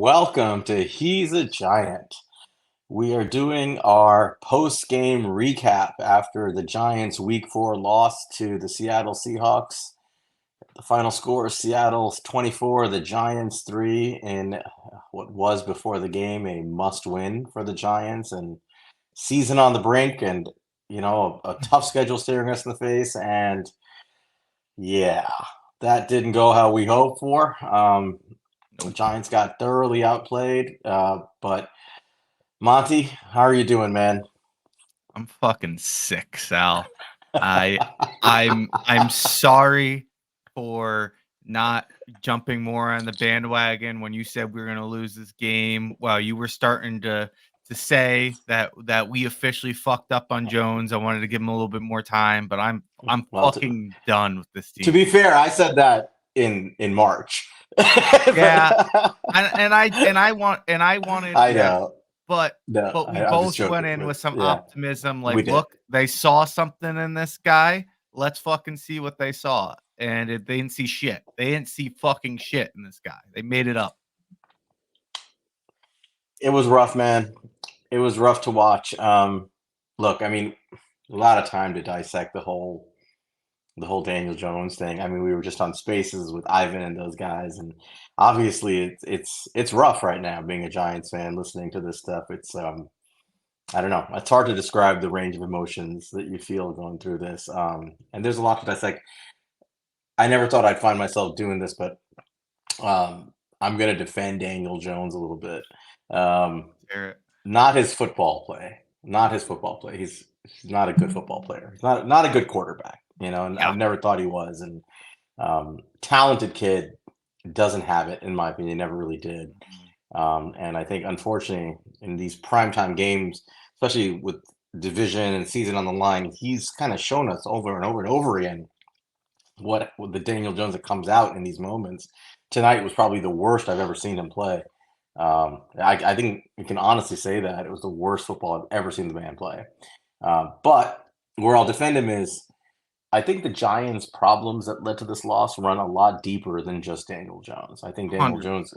Welcome to He's a Giant. We are doing our post-game recap after the Giants' Week 4 loss to the Seattle Seahawks. The final score is Seattle's 24, the Giants 3 in what was before the game a must-win for the Giants, and season on the brink, and a tough schedule staring us in the face. And yeah, that didn't go how we hoped for. The Giants got thoroughly outplayed. But Monty, how are you doing, man? I'm fucking sick, Sal. I I'm sorry for not jumping more on the bandwagon when you said we were gonna lose this game. Well, you were starting to say that we officially fucked up on Jones. I wanted to give him a little bit more time, but I'm Well, fucking done with this to team. be fair, I said that in March. Yeah, But I wanted I yeah, know. but No, but we I'm just both went joking. in But with some yeah, optimism. we Like, did. look, they saw something in this guy. Let's fucking see what they saw. And they didn't see shit. They didn't see fucking shit in this guy. They made it up. It was rough, man. It was rough to watch. Look, I mean, a lot of time to dissect the whole Daniel Jones thing. I mean, we were just on Spaces with Ivan and those guys, and obviously it's rough right now being a Giants fan, listening to this stuff. It's I don't know. It's hard to describe the range of emotions that you feel going through this. And there's a lot to dissect. I never thought I'd find myself doing this, but I'm gonna defend Daniel Jones a little bit. Um, Jarrett. Not his football play. Not his football play. He's not a good football player. He's not a good quarterback. And Yeah. I've never thought he was. And talented kid, doesn't have it, in my opinion. Never really did. And I think, unfortunately, in these primetime games, especially with division and season on the line, he's kind of shown us over and over and over again what the Daniel Jones that comes out in these moments. Tonight was probably the worst I've ever seen him play. I think we can honestly say that it was the worst football I've ever seen the man play. But where I'll defend him is, I think the Giants' problems that led to this loss run a lot deeper than just Daniel Jones. I think Daniel 100%. Jones,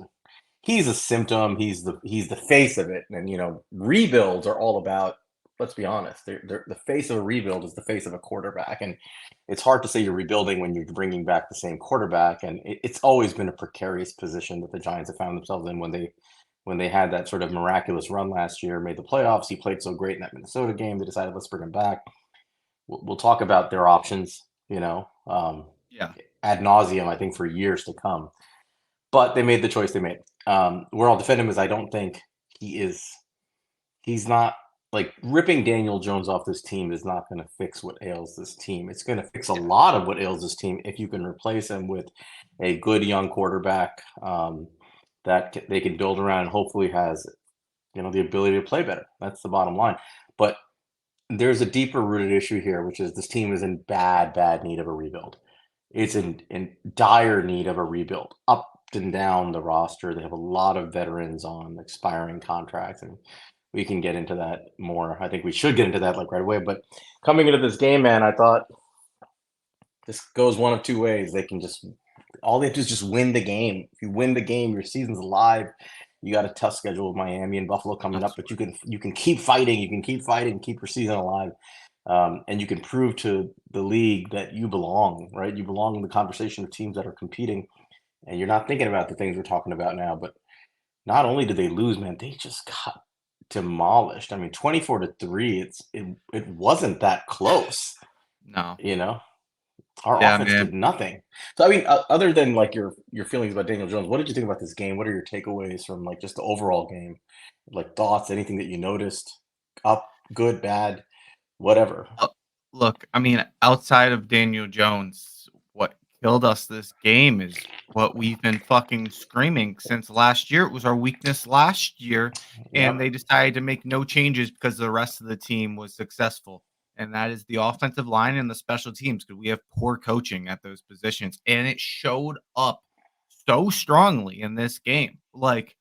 he's a symptom. He's the face of it. And rebuilds are all about. Let's be honest. The face of a rebuild is the face of a quarterback, and it's hard to say you're rebuilding when you're bringing back the same quarterback. And it's always been a precarious position that the Giants have found themselves in when they had that sort of miraculous run last year, made the playoffs. He played so great in that Minnesota game. They decided, let's bring him back. We'll talk about their options, Yeah. ad nauseum, I think, for years to come. But they made the choice they made. Where I'll defend him is, I don't think he's not, like, ripping Daniel Jones off this team is not going to fix what ails this team. It's going to fix a Yeah. lot of what ails this team if you can replace him with a good young quarterback that they can build around, and hopefully has the ability to play better. That's the bottom line. But there's a deeper rooted issue here, which is this team is in bad need of a rebuild. It's in dire need of a rebuild, up and down the roster. They have a lot of veterans on expiring contracts, and we can get into that more. I think we should get into that, like, right away. But coming into this game, man, I thought this goes one of two ways. All they have to do is just win the game. If you win the game, your season's alive. You got a tough schedule with Miami and Buffalo coming up, but you can keep fighting. You can keep fighting, keep your season alive, and you can prove to the league that you belong. Right, you belong in the conversation of teams that are competing, and you're not thinking about the things we're talking about now. But not only did they lose, man, they just got demolished. I mean, 24-3. It wasn't that close. No. You know, our Yeah, offense man. did nothing. So, I mean, other than, like, your feelings about Daniel Jones, what did you think about this game? What are your takeaways from, like, just the overall game? Like, thoughts, anything that you noticed? Up, good, bad, whatever. Uh, Look, I mean, outside of Daniel Jones, what killed us this game is what we've been fucking screaming since last year. It was our weakness last year, and they Yep. decided to make no changes because the rest of the team was successful. And that is the offensive line and the special teams, because we have poor coaching at those positions. And it showed up so strongly in this game. Like,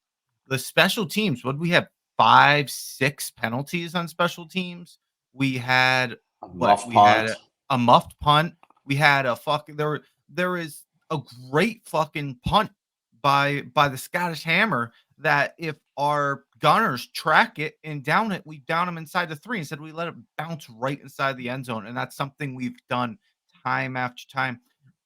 the special teams, what we have? 5, 6 penalties on special teams. We had A what? muff We had a, punt. a muffed punt. We had a fucking there is a great fucking punt by the Scottish Hammer that if our gunners track it and down it, we down them inside the 3. Instead, we let it bounce right inside the end zone, and that's something we've done time after time.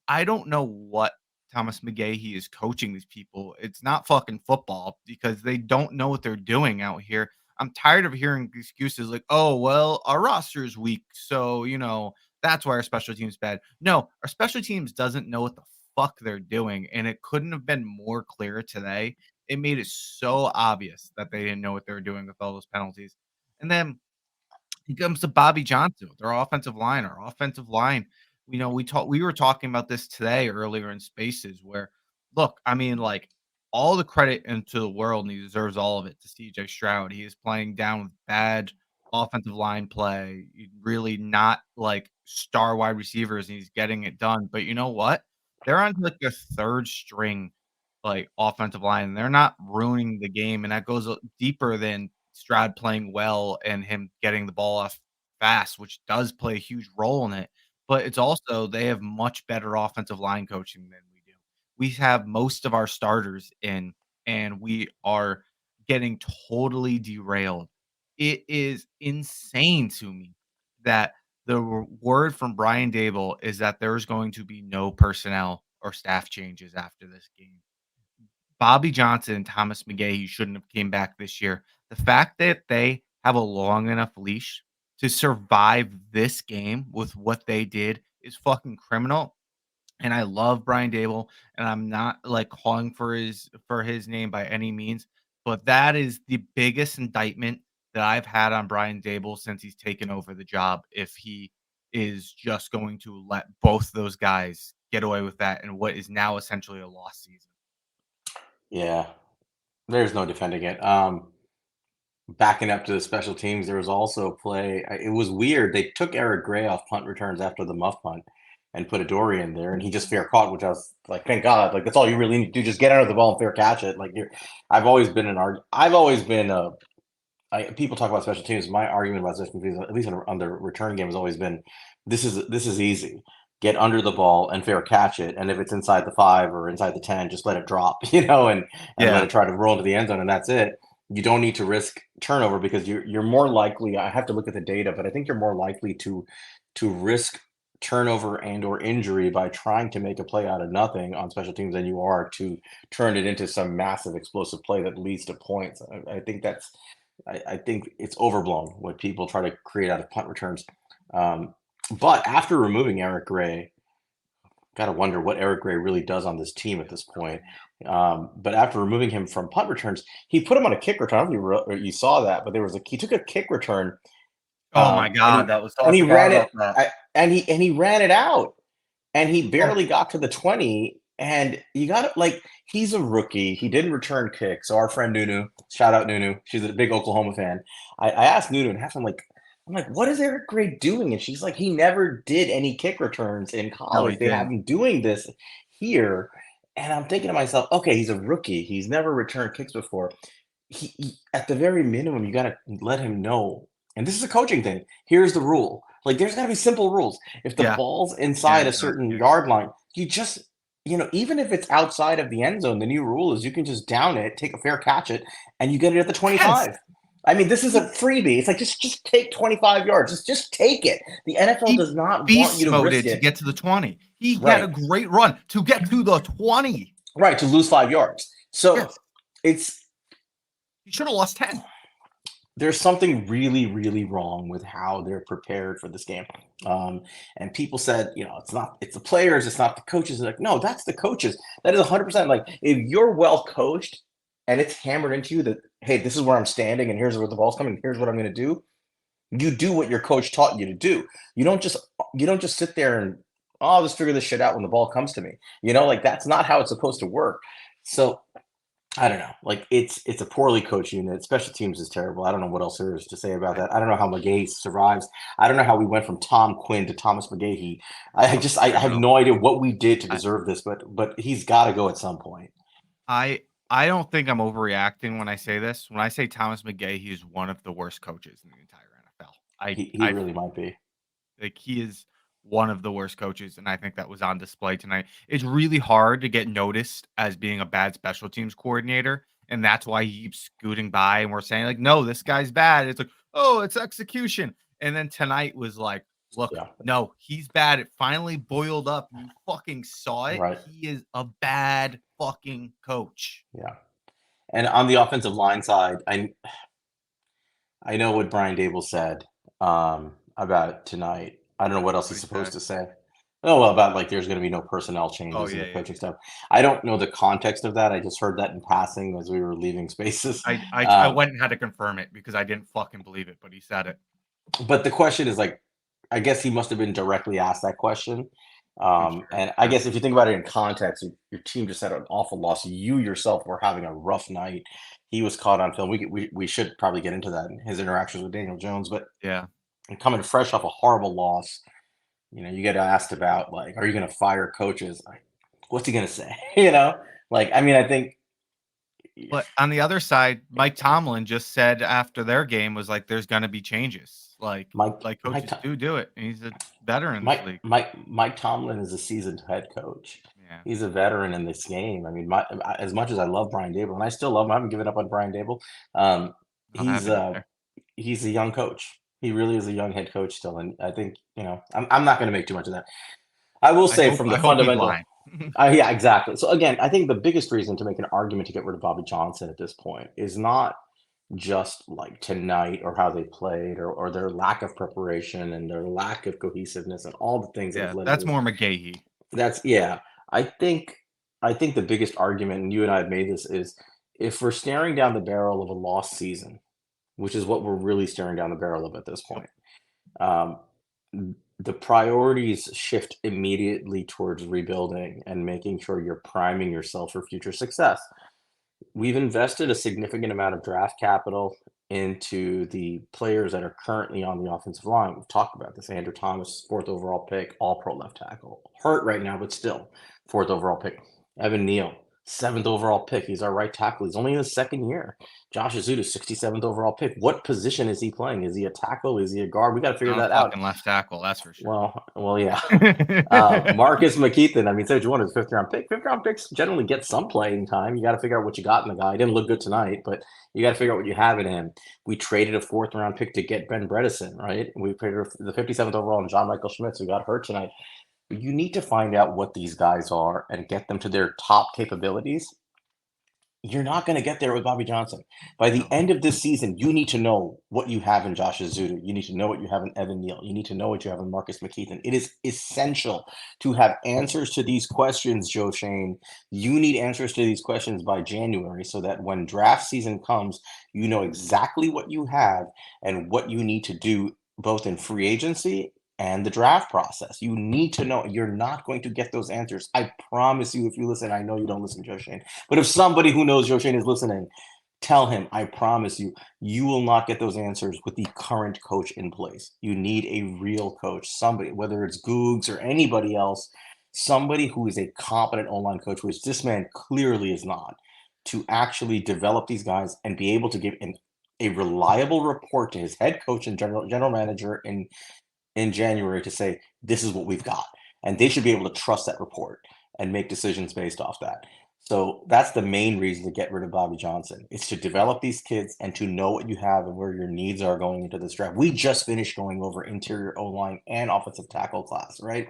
I don't know what Thomas McGahee is coaching these people. It's not fucking football because they don't know what they're doing out here. I'm tired of hearing excuses like, "Oh, well, our roster is weak, so, that's why our special team's bad." No, our special teams doesn't know what the fuck they're doing, and it couldn't have been more clear today. It made it so obvious that they didn't know what they were doing with all those penalties. And then it comes to Bobby Johnson with their offensive line. Our offensive line, we were talking about this today earlier in spaces where look, I mean, like all the credit into the world, and he deserves all of it to CJ Stroud. He is playing down with bad offensive line play, really not like star wide receivers, and he's getting it done. But you know what? They're on like a third string like offensive line, and they're not ruining the game, and that goes deeper than Stroud playing well and him getting the ball off fast, which does play a huge role in it. But it's also they have much better offensive line coaching than we do. We have most of our starters in, and we are getting totally derailed. It is insane to me that the word from Brian Dable is that there's going to be no personnel or staff changes after this game. Bobby Johnson and Thomas McGahee shouldn't have came back this year. The fact that they have a long enough leash to survive this game with what they did is fucking criminal. And I love Brian Dable, and I'm not like calling for his name by any means, but that is the biggest indictment that I've had on Brian Dable since he's taken over the job. If he is just going to let both those guys get away with that in what is now essentially a lost season. Yeah, there's no defending it. Backing up to the special teams, there was also a play. It was weird. They took Eric Gray off punt returns after the muff punt and put a Dory in there, and he just fair caught, which I was like, thank God. Like that's all you really need to do. Just get under the ball and fair catch it. Like I've always been I've always been a people talk about special teams. My argument about special teams, at least on the return game, has always been this is easy. Get under the ball and fair catch it, and if it's inside the 5 or inside the 10, just let it drop, and let Yeah. it try to roll into the end zone, and that's it. You don't need to risk turnover because you're more likely. I have to look at the data, but I think you're more likely to risk turnover and or injury by trying to make a play out of nothing on special teams than you are to turn it into some massive explosive play that leads to points. I think it's overblown what people try to create out of punt returns. Um, but after removing Eric Gray, got to wonder what Eric Gray really does on this team at this point. But after removing him from punt returns, he put him on a kick return. I don't know if you saw that, but he took a kick return Oh my and god, that was I and he forgot ran it about that. and he ran it out and he Oh, barely got to the 20. And you got to like, he's a rookie. He didn't return kicks. So our friend Nunu, shout out Nunu. She's a big Oklahoma fan. I asked Nunu and half I'm like, what is Eric Gray doing? And she's like, he never did any kick returns in no, he college. They have didn't. him doing this here. And I'm thinking to myself, okay, he's a rookie. He's never returned kicks before. At the very minimum, you got to let him know. And this is a coaching thing. Here's the rule. Like, there's got to be simple rules. If the Yeah, ball's yeah, inside a not certain kick. yard line, you just, even if it's outside of the end zone, the new rule is you can just down it, take a fair catch it, and you get it at the Yes, 25. I mean, this is a he freebie. It's like just take 25 yards. Just take it. The NFL he does not want you beast to risk moded to it. get to the 20. He had a Right. great run to get to the 20. Right. To lose 5 yards. So Yes, it's he should have lost 10. there's something really, really wrong with how they're prepared for this game. Um, and people said, it's the players, it's not the coaches. Like, no, that's the coaches. That is 100%. Like, if you're well coached and it's hammered into you that, hey, this is where I'm standing and here's where the ball's coming, here's what I'm going to do. You do what your coach taught you to do. You don't just sit there and I'll just figure this shit out when the ball comes to me. Like that's not how it's supposed to work. So I don't know. Like it's a poorly coached unit. Special teams is terrible. I don't know what else there is to say about I that. I don't know how McGahee survives. I don't know how we went from Tom Quinn to Thomas McGahee. I have criminal. no idea what we did to I deserve this, but he's got to go at some point. I I don't think I'm overreacting when I say this. When I say Thomas McGay, he is one of the worst coaches in the entire NFL. He really might be. Like, he is one of the worst coaches, and I think that was on display tonight. It's really hard to get noticed as being a bad special teams coordinator and that's why he keeps scooting by, and we're saying like, no, this guy's bad. It's like, oh, it's execution. And then tonight was like, look, Yeah, no, he's bad. It finally boiled up. You fucking saw it. right. He is a bad fucking coach. Yeah. And on the offensive line side, I know what Brian Dable said about tonight. I don't know what else What'd he's he supposed say? to say. Oh, well, about like there's going to be no personnel Oh changes in yeah, the yeah. coaching staff. I don't know the context of that. I just heard that in passing as we were leaving spaces. I went and had to confirm it because I didn't fucking believe it, but he said it. But the question is like, I guess he must have been directly asked that question. I'm sure. And I Yeah. guess if you think about it in context, your team just had an awful loss. You yourself were having a rough night. He was caught on film. We should probably get into that in his interactions with Daniel Jones, but Yeah. coming fresh off a horrible loss, you get asked about like, are you going to fire coaches? Like, what's he going to say? Like I mean, I think But on the other side, Mike Tomlin just said after their game was like, "There's gonna be changes." Mike Like Mike coaches do it, and he's a veteran in this Mike league. Mike Tomlin is a seasoned head coach. Yeah, He's a veteran in this game. I mean, as much as I love Brian Dable, and I still love him, I haven't given up on Brian Dable. Um, I he's haven't uh, either. he's a young coach. He really is a young head coach still, and I think I'm not going to make too much of that. I will say from the I hope he's fundamental. lying. Yeah, exactly. So again, I think the biggest reason to make an argument to get rid of Bobby Johnson at this point is not just like tonight or how they played or their lack of preparation and their lack of cohesiveness and all the things that have Yeah, led to that's this. more McGahee. That's yeah. I think I think the biggest argument, and you and I have made this, is if we're staring down the barrel of a lost season, which is what we're really staring down the barrel of at this Yep. point. Um, the priorities shift immediately towards rebuilding and making sure you're priming yourself for future success. We've invested a significant amount of draft capital into the players that are currently on the offensive line. We've talked about this. Andrew Thomas, fourth overall pick, all pro left tackle. Hurt right now, but still fourth overall pick. Evan Neal, seventh overall pick. He's our right tackle. He's only in his second year. Josh Azudu, 67th overall pick. What position is he playing? Is he a tackle? Is he a guard? We got to figure Not a that out. fucking left tackle, that's for sure. Well, yeah. Marcus McKeithen, I mean, say what you want, his fifth round pick. Fifth round picks generally get some playing time. You got to figure out what you got in the guy. He didn't look good tonight, but you got to figure out what you have in him. We traded a fourth round pick to get Ben Bredesen, right? We traded the 57th overall and John Michael Schmitz, who got hurt tonight. But you need to find out what these guys are and get them to their top capabilities. You're not going to get there with Bobby Johnson. By the No. end of this season, you need to know what you have in Josh Azudu. You need to know what you have in Evan Neal. You need to know what you have in Marcus McKeithen. It is essential to have answers to these questions, Joe Shane. You need answers to these questions by January so that when draft season comes, you know exactly what you have and what you need to do both in free agency and the draft process. You need to know. You're not going to get those answers. I promise you, if you listen, I know you don't listen, Joe Shane. But if somebody who knows Joe Shane is listening, tell him, I promise you, you will not get those answers with the current coach in place. You need a real coach, somebody, whether it's Googs or anybody else, somebody who is a competent online coach, which this man clearly is not, to actually develop these guys and be able to give a reliable report to his head coach and general manager in January to say, this is what we've got. And they should be able to trust that report and make decisions based off that. So that's the main reason to get rid of Bobby Johnson. It's to develop these kids and to know what you have and where your needs are going into this draft. We just finished going over interior O line and offensive tackle class, right?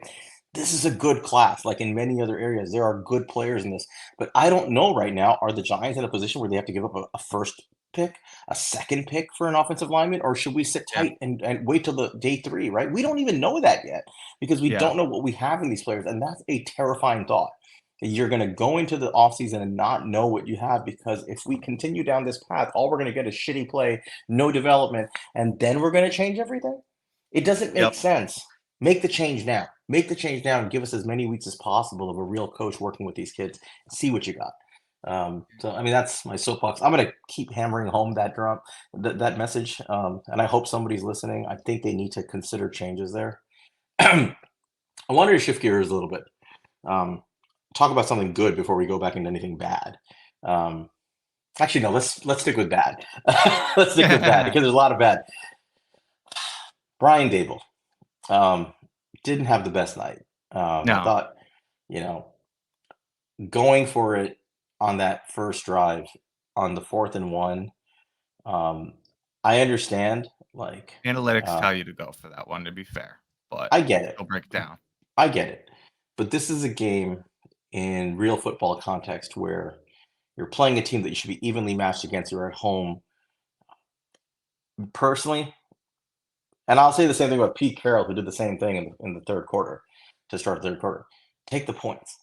This is a good class. Like in many other areas, there are good players in this. But I don't know right now, are the Giants in a position where they have to give up a first pick, a second pick for an offensive lineman, or should we sit Yeah. tight and wait till the day three, right? We don't even know that yet because we Yeah. don't know what we have in these players. And that's a terrifying thought. You're going to go into the offseason and not know what you have because if we continue down this path, all we're going to get is shitty play, no development, and then we're going to change everything. It doesn't make Yep. sense. Make the change now. Make the change now and give us as many weeks as possible of a real coach working with these kids. See what you got. So I mean that's my soapbox. I'm gonna keep hammering home that drum, that message, and I hope somebody's listening. I think they need to consider changes there. I wanted to shift gears a little bit. Talk about something good before we go back into anything bad. Um, Actually, no. Let's stick with bad. Let's stick with bad because there's a lot of bad. Brian Dable didn't have the best night. I No. thought, you know, going for it on that first drive, on the 4th and 1, um, I understand, like, Analytics uh, tell you to go for that one, to be fair, but I get it. still break it down. I get it. But this is a game in real football context where you're playing a team that you should be evenly matched against. You're at home. Personally, and I'll say the same thing about Pete Carroll, who did the same thing in the third quarter to start the third quarter. Take the points.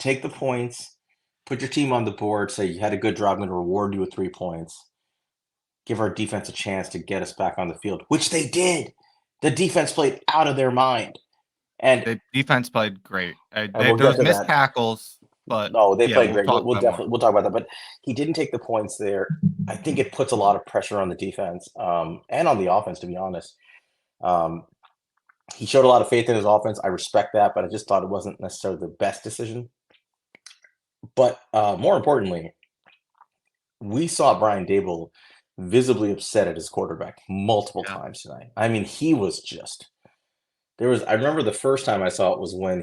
Take the points. Put your team on the board. Say you had a good drive. I'm going to reward you with 3 points. Give our defense a chance to get us back on the field, which they did. The defense played out of their mind. And The defense played great. we'll get Those to missed that. tackles, but No, they yeah, played we'll great. talk We'll about it more. definitely talk about that. But he didn't take the points there. I think it puts a lot of pressure on the defense and on the offense, to be honest. Um, he showed a lot of faith in his offense. I respect that, but I just thought it wasn't necessarily the best decision. But more importantly, we saw Brian Dable visibly upset at his quarterback multiple Yeah, times tonight. I mean, he was just there was. I remember the first time I saw it was when do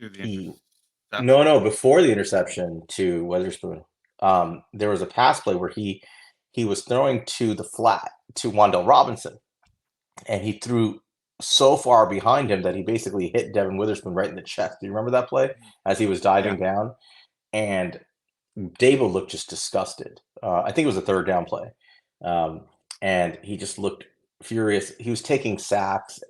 the he interception. no, before the interception to Witherspoon. There was a pass play where he was throwing to the flat to Wandell Robinson, and he threw so far behind him that he basically hit Devin Witherspoon right in the chest. Do you remember that play Mhm. as he was Yeah, diving down? And Dable looked just disgusted. I think it was a third down play, um, and he just looked furious. He was taking sacks.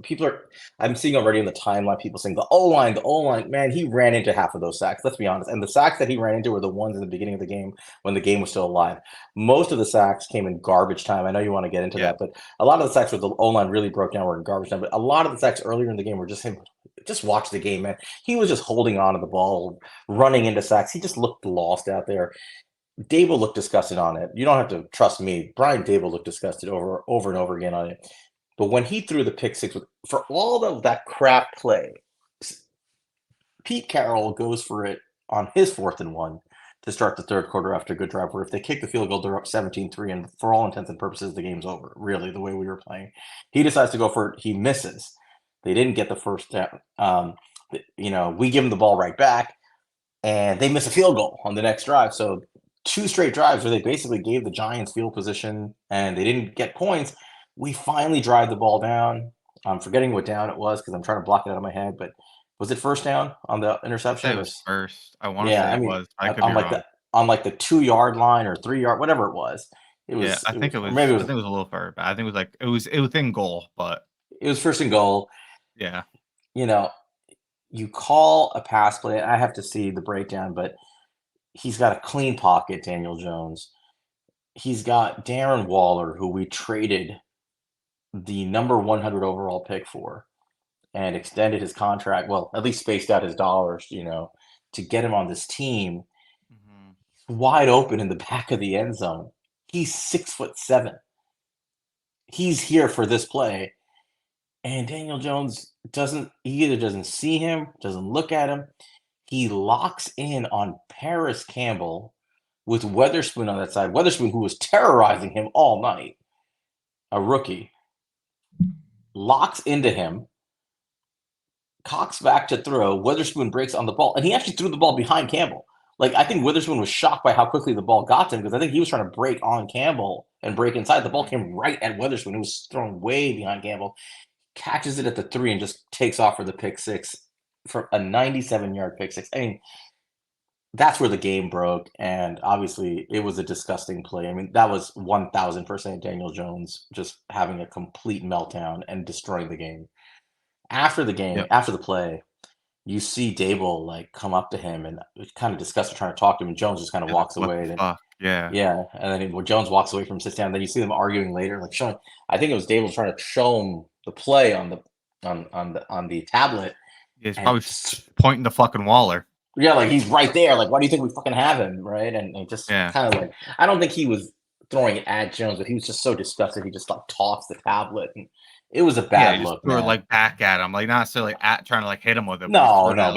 I'm seeing already in the timeline people saying the O line, the O line. Man, he ran into half of those sacks. Let's be honest. And the sacks that he ran into were the ones in the beginning of the game when the game was still alive. Most of the sacks came in garbage time. I know you want to get into yeah. that, but a lot of the sacks where the O line really broke down were in garbage time. But a lot of the sacks earlier in the game were just him. Just watch the game, man. He was just holding on to the ball, running into sacks. He just looked lost out there. Dable looked disgusted on it. You don't have to trust me. Brian Dable looked disgusted over and over again on it. But when he threw the pick six for all of that crap play, Pete Carroll goes for it on his 4th and 1 to start the third quarter after a good drive. Where if they kick the field goal, they're up 17-3, and for all intents and purposes, the game's over. Really, the way we were playing, he decides to go for it. He misses. They didn't get the first down. We give him the ball right back, and they miss a field goal on the next drive. So 2 straight drives where they basically gave the Giants field position and they didn't get points. We finally drive the ball down. I'm forgetting what down it was because I'm trying to block it out of my head. But was it first down on the I wanna say interception? it Or was first. I wanna yeah, say I it mean was. I could be wrong. on like the 2 yard line or 3 yard, whatever it was. Yeah, I It think was, it or maybe was. I think it was a little further, but I think it was like it was in goal, but it was first and goal. yeah, You know, you call a pass play. I have to see the breakdown, but he's got a clean pocket, Daniel Jones. He's got Darren Waller, who we traded the number 100 overall pick for and extended his contract, well, at least spaced out his dollars, to get him on this team. mhm, Wide open in the back of the end zone. He's 6'7". He's here for this play. And Daniel Jones he either doesn't see him, doesn't look at him. He locks in on Paris Campbell with Weatherspoon on that side. Weatherspoon, who was terrorizing him all night, a rookie, locks into him, cocks back to throw. Witherspoon breaks on the ball, and he actually threw the ball behind Campbell. Like, I think Witherspoon was shocked by how quickly the ball got to him because I think he was trying to break on Campbell and break inside. The ball mhm. came right at Witherspoon, who was thrown way behind Campbell, catches it at the 3 and just takes off for the pick six for a 97-yard pick six. I mean, that's where the game broke, and obviously it was a disgusting play. I mean, that was 1000% Daniel Jones just having a complete meltdown and destroying the game. After the game, Yep. after the play, you see Dable like come up to him and kind of disgusted, trying to talk to him, and Jones just kind of Yeah, like, walks what the away. Then fuck? Yeah. yeah, and then when Jones walks away from him, sits down. Then you see them arguing later, like showing. I think it was Dable trying to show him the play on the tablet, He's and probably pointing to fucking Waller. yeah, like he's right there. Like, why do you think we fucking have him, right? And just Yeah. kind of like, I don't think he was throwing it at Jones, but he was just so disgusted he just like tossed the tablet, and it was a Yeah, he bad just look, threw it, man. like, back at him, like, not necessarily at trying to, like, hit him with it, but just No, throwing it, no, like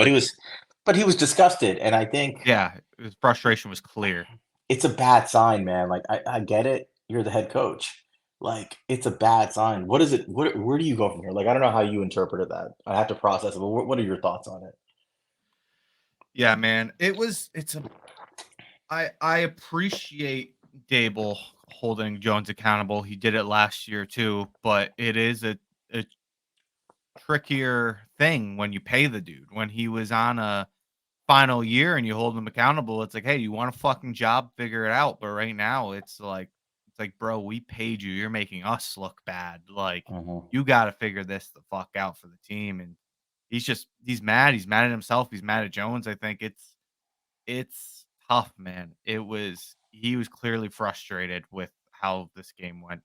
but he was disgusted, and I think yeah, his frustration was clear. it's a bad sign, man. Like, I get it. You're the head coach. Like, it's a bad sign. What is it? Where do you go from here? Like, I don't know how you interpreted that. I have to process it. But what are your thoughts on it? Yeah, man. It's a I appreciate Dable holding Jones accountable. He did it last year too, but it is a trickier thing when you pay the dude. When he was on a final year and you hold him accountable, it's like, hey, you want a fucking job, figure it out. But right now, it's like, bro, we paid you. You're making us look bad. Like, Mhm. you got to figure this the fuck out for the team. And he's mad. He's mad at himself. He's mad at Jones. I think it's tough, man. He was clearly frustrated with how this game went.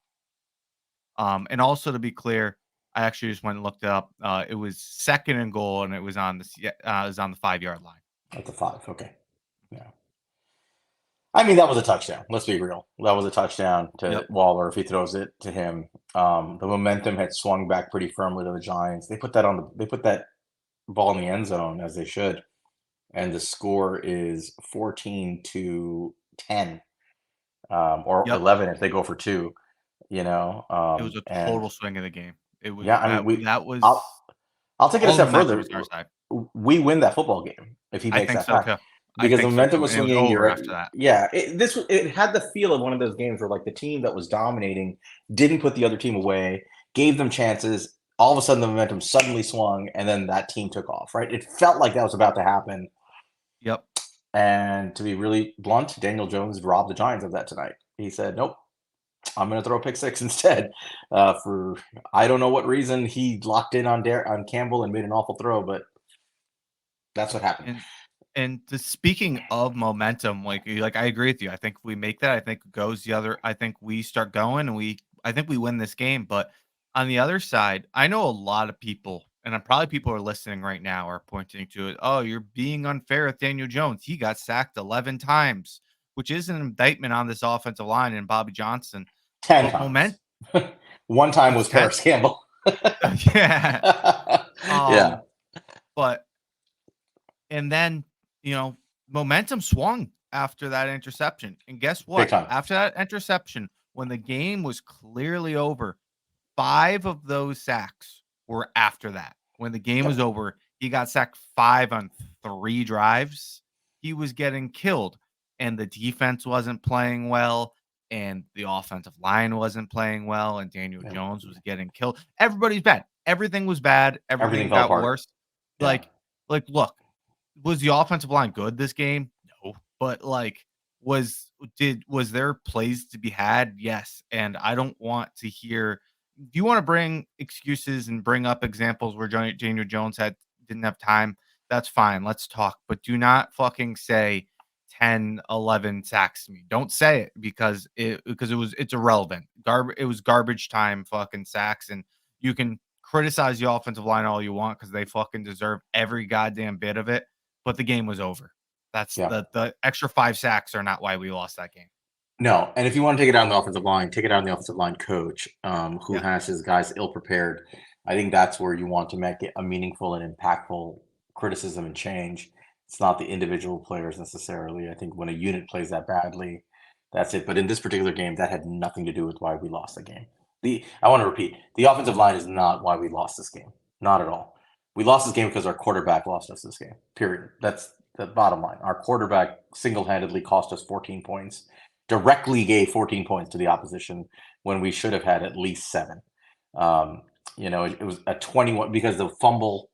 And also to be clear, I actually just went and looked it up. It was second and goal, and it was on the 5 yard line. At the 5, okay. Yeah. I mean, that was a touchdown. Let's be real. That was a touchdown to Yep. Waller if he throws it to him. The momentum had swung back pretty firmly to the Giants. They put that ball in the end zone as they should, and the score is 14-10, or Yep. 11 if they go for 2, It was a and total swing of the game. It was yeah, I mean, that I'll was I'll take it a all the step momentum further. was on our side. We win that football game if he I makes think that so pass too. I because the think so momentum too, was and it was swinging. You're over right. after that. Yeah, it had the feel of one of those games where like the team that was dominating didn't put the other team away, gave them chances. All of a sudden, the momentum suddenly swung, and then that team took off. Right? It felt like that was about to happen. Yep. And to be really blunt, Daniel Jones robbed the Giants of that tonight. He said, "Nope, I'm going to throw a pick six instead." For I don't know what reason, he locked in on Campbell and made an awful throw, but that's what happened. And speaking of momentum, like I agree with you. I think if we make that, I think it goes the other. I think we start going, and I think we win this game. But on the other side, I know a lot of people, and probably people are listening right now are pointing to it. Oh, you're being unfair with Daniel Jones. He got sacked 11 times, which is an indictment on this offensive line and Bobby Johnson. 10 But times. One time it's was 10. Paris Campbell. Yeah. Yeah, But And then, momentum swung after that interception. And guess big what? time. After that interception, when the game was clearly over, 5 of those sacks were after that. When the game was Yep, over, he got sacked 5 on 3 drives. He was getting killed, and the defense wasn't playing well, and the offensive line wasn't playing well, and Daniel yep. Jones was getting killed. Everybody's bad. Everything was bad. Everything Everything fell got apart. worse. Yeah, Look, was the offensive line good this game? No. But was there plays to be had? Yes. And I don't want to hear if you want to bring excuses and bring up examples where Daniel Jones didn't have time, that's fine. Let's talk. But do not fucking say 10, 11 sacks to me. Don't say it it's irrelevant. It was garbage time fucking sacks. And you can criticize the offensive line all you want because they fucking deserve every goddamn bit of it, but the game was over. That's yeah. the extra 5 sacks are not why we lost that game. No, and if you want to take it out on the offensive line, take it out on the offensive line coach, who Yeah. has his guys ill prepared. I think that's where you want to make it a meaningful and impactful criticism and change. It's not the individual players necessarily. I think when a unit plays that badly, that's it. But in this particular game, that had nothing to do with why we lost the game. I want to repeat, the offensive line is not why we lost this game. Not at all. We lost this game because our quarterback lost us this game. Period. That's the bottom line. Our quarterback single-handedly cost us 14 points, directly gave 14 points to the opposition when we should have had at least 7. Um, it was a 21 because the fumble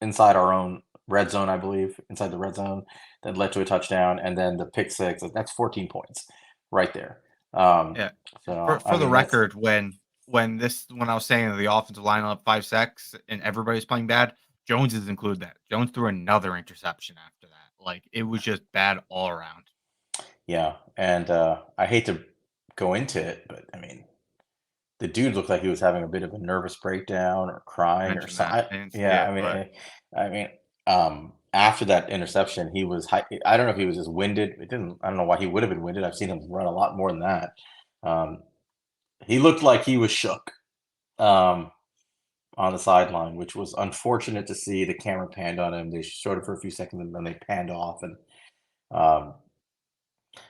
inside our own red zone, I believe, inside the red zone that led to a touchdown, and then the pick six. That's 14 points right there. Um, Yeah. For so I the mean, that's record, when I was saying that the offensive line up 5 sacks and everybody's playing bad, Jones is included that. Jones threw another interception after that. Like, it was just bad all around. yeah, and I hate to go into it, but I mean, the dude looked like he was having a bit of a nervous breakdown or crying or Mention that. something. I didn't see Yeah, it, but I mean, after that interception, he was. I don't know if he was just winded. It didn't. I don't know why he would have been winded. I've seen him run a lot more than that. Um, he looked like he was shook um, on the sideline, which was unfortunate to see. The camera panned on him. They showed it for a few seconds, and then they panned off, and um,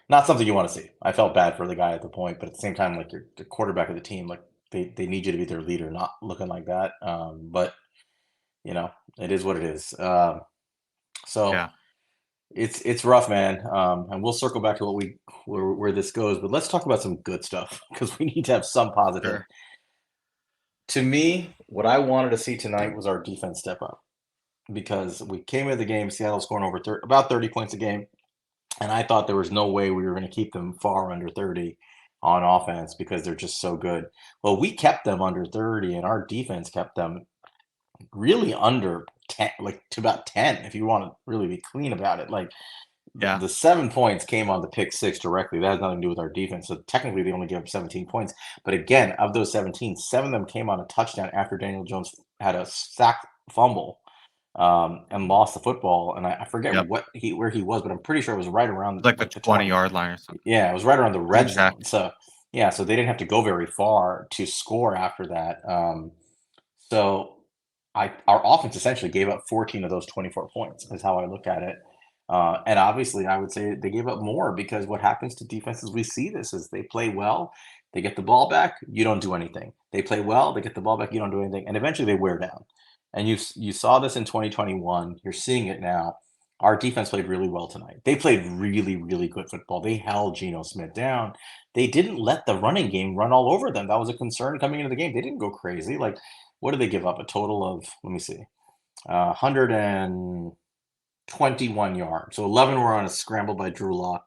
not something you want to see. I felt bad for the guy at the point, but at the same time, like you're the quarterback of the team, like they need you to be their leader, not looking like that. But you know, it is what it is. So yeah. It's rough, man. And we'll circle back to where this goes, but let's talk about some good stuff because we need to have some positive. Sure. To me, what I wanted to see tonight was our defense step up because we came into the game, Seattle scoring about 30 points a game, and I thought there was no way we were going to keep them far under 30 on offense because they're just so good. Well, we kept them under 30, and our defense kept them really under 10, like to about 10, if you want to really be clean about it. Like Yeah. the 7 points came on the pick six directly. That has nothing to do with our defense. So technically, they only gave up 17 points. But again, of those 17, seven of them came on a touchdown after Daniel Jones had a sack fumble and lost the football. And I forget Yep. where he was, but I'm pretty sure it was right around Like the like the 20. 20-yard line or something. Yeah, it was right around the Good red check. zone. So yeah, so they didn't have to go very far to score after that. So our offense essentially gave up 14 of those 24 points is how I look at it. And obviously, I would say they gave up more because what happens to defenses, we see this is they play well, they get the ball back, you don't do anything. They play well, they get the ball back, you don't do anything, and eventually they wear down. And you saw this in 2021. You're seeing it now. Our defense played really well tonight. They played really, really good football. They held Geno Smith down. They didn't let the running game run all over them. That was a concern coming into the game. They didn't go crazy. Like, what did they give up? A total of, let me see, 121 yards. So 11 were on a scramble by Drew Lock,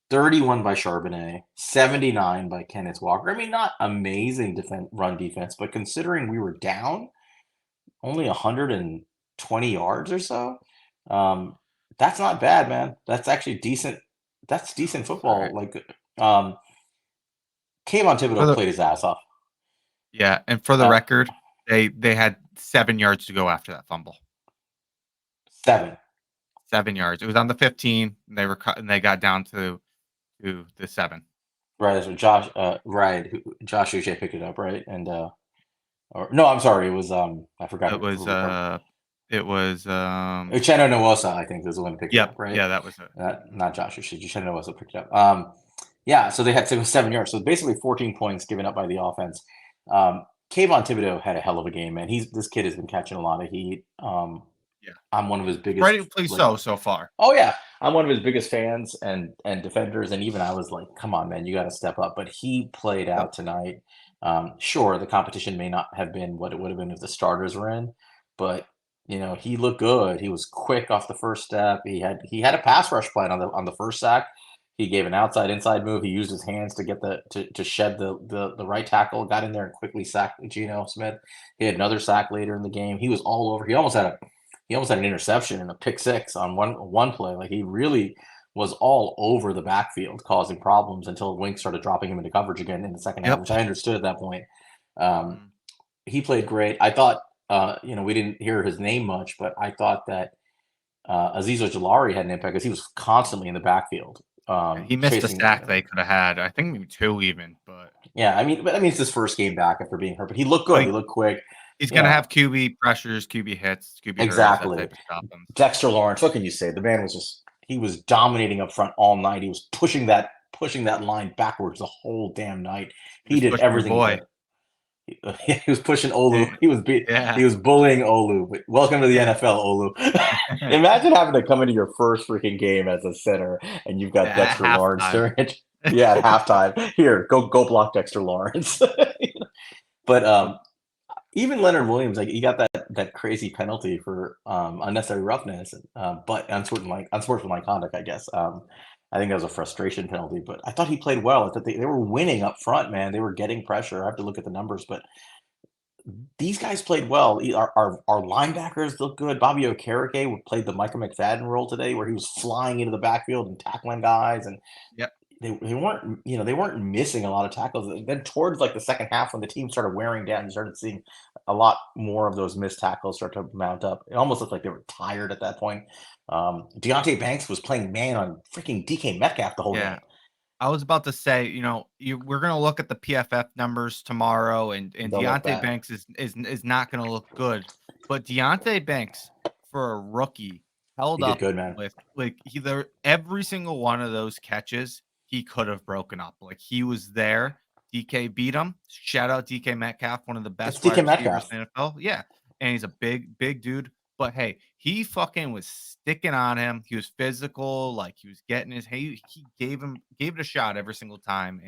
31 by Charbonnet, 79 by Kenneth Walker. I mean, not amazing run defense, but considering we were down only 120 yards or so, um, that's not bad, man. That's actually decent. That's decent It's all football. right. Like, um, Kayvon For Thibodeau the played his ass off. Yeah, and for the Uh, record, they had 7 yards to go after that fumble. 7. 7 yards. It was on the 15, and they were cut, and they got down to the 7. Right, that's what Josh, right, Josh Uche picked it up, right? And or no, I'm sorry, it was I forgot It was, who. it was, Uchenna Nwosa, I think, is the one who picked it yep, up, right? yeah, that was it. Not Josh Uche. Uchenna Nwosa picked it up. Yeah, so they had 7 yards. So basically 14 points given up by the offense. Kayvon Thibodeau had a hell of a game, man. This kid has been catching a lot of heat. Yeah. I'm one of his biggest Rightfully like so far. oh yeah, I'm one of his biggest fans and defenders, and even I was like, come on, man, you got to step up. But he played Yep. out tonight. Sure, the competition may not have been what it would have been if the starters were in, but he looked good. He was quick off the first step. He had a pass rush plan on the first sack. He gave an outside inside move. He used his hands to get to shed the right tackle. Got in there and quickly sacked Geno Smith. He had another sack later in the game. He was all over. He almost had an interception and a pick six on one play. Like he really was all over the backfield, causing problems until Wink started dropping him into coverage again in the second half, Yep. which I understood at that point. Um, Mhm. he played great. I thought, we didn't hear his name much, but I thought that Aziz Ojulari had an impact because he was constantly in the backfield, Yeah, he missed a chasing. sack they coulda had. I think maybe 2 even, but Yeah, I mean, it's his first game back after being hurt, but he looked good. He like, looked quick. he's gonna Yeah, have QB pressures, QB hits, QB hurries, that exactly. type of stuff, and Dexter Lawrence, what can you say? The man was he was dominating up front all night. He was pushing that line backwards the whole damn night. he He was did pushing your everything he boy. could. He was pushing Olu. Eh, He yeah. was bullying Olu. But welcome to the Yeah. NFL, Olu. Imagine having to come into your first freaking game as a center and you've got At Dexter Lawrence halftime. during it. Yeah, at halftime. Here, go block Dexter Lawrence. But even Leonard Williams, like he got that crazy penalty for unnecessary roughness, but unsportsmanlike conduct, I guess. I think that was a frustration penalty, but I thought he played well. I thought they were winning up front, man. They were getting pressure. I have to look at the numbers, but these guys played well. Our linebackers look good. Bobby Okereke played the Micah McFadden role today, where he was flying into the backfield and tackling guys, and Yep. they weren't missing a lot of tackles. Then towards like the second half, when the team started wearing down, you started seeing a lot more of those missed tackles start to mount up. It almost looked like they were tired at that point. Deontay Banks was playing man on freaking DK Metcalf the whole Yeah. game. I was about to say, we're gonna look at the PFF numbers tomorrow, and They'll look Deontay bad. Banks is not gonna look good. But Deontay Banks, for a rookie, held He did up good, man. with like every single one of those catches he could have broken up. Like he was there. DK beat him. Shout out DK Metcalf, one of the It's best wide DK receivers Metcalf. in the NFL. Yeah. And he's a big, big dude. But hey, he fucking was sticking on him. He was physical, like he was getting his he gave it a shot every single time.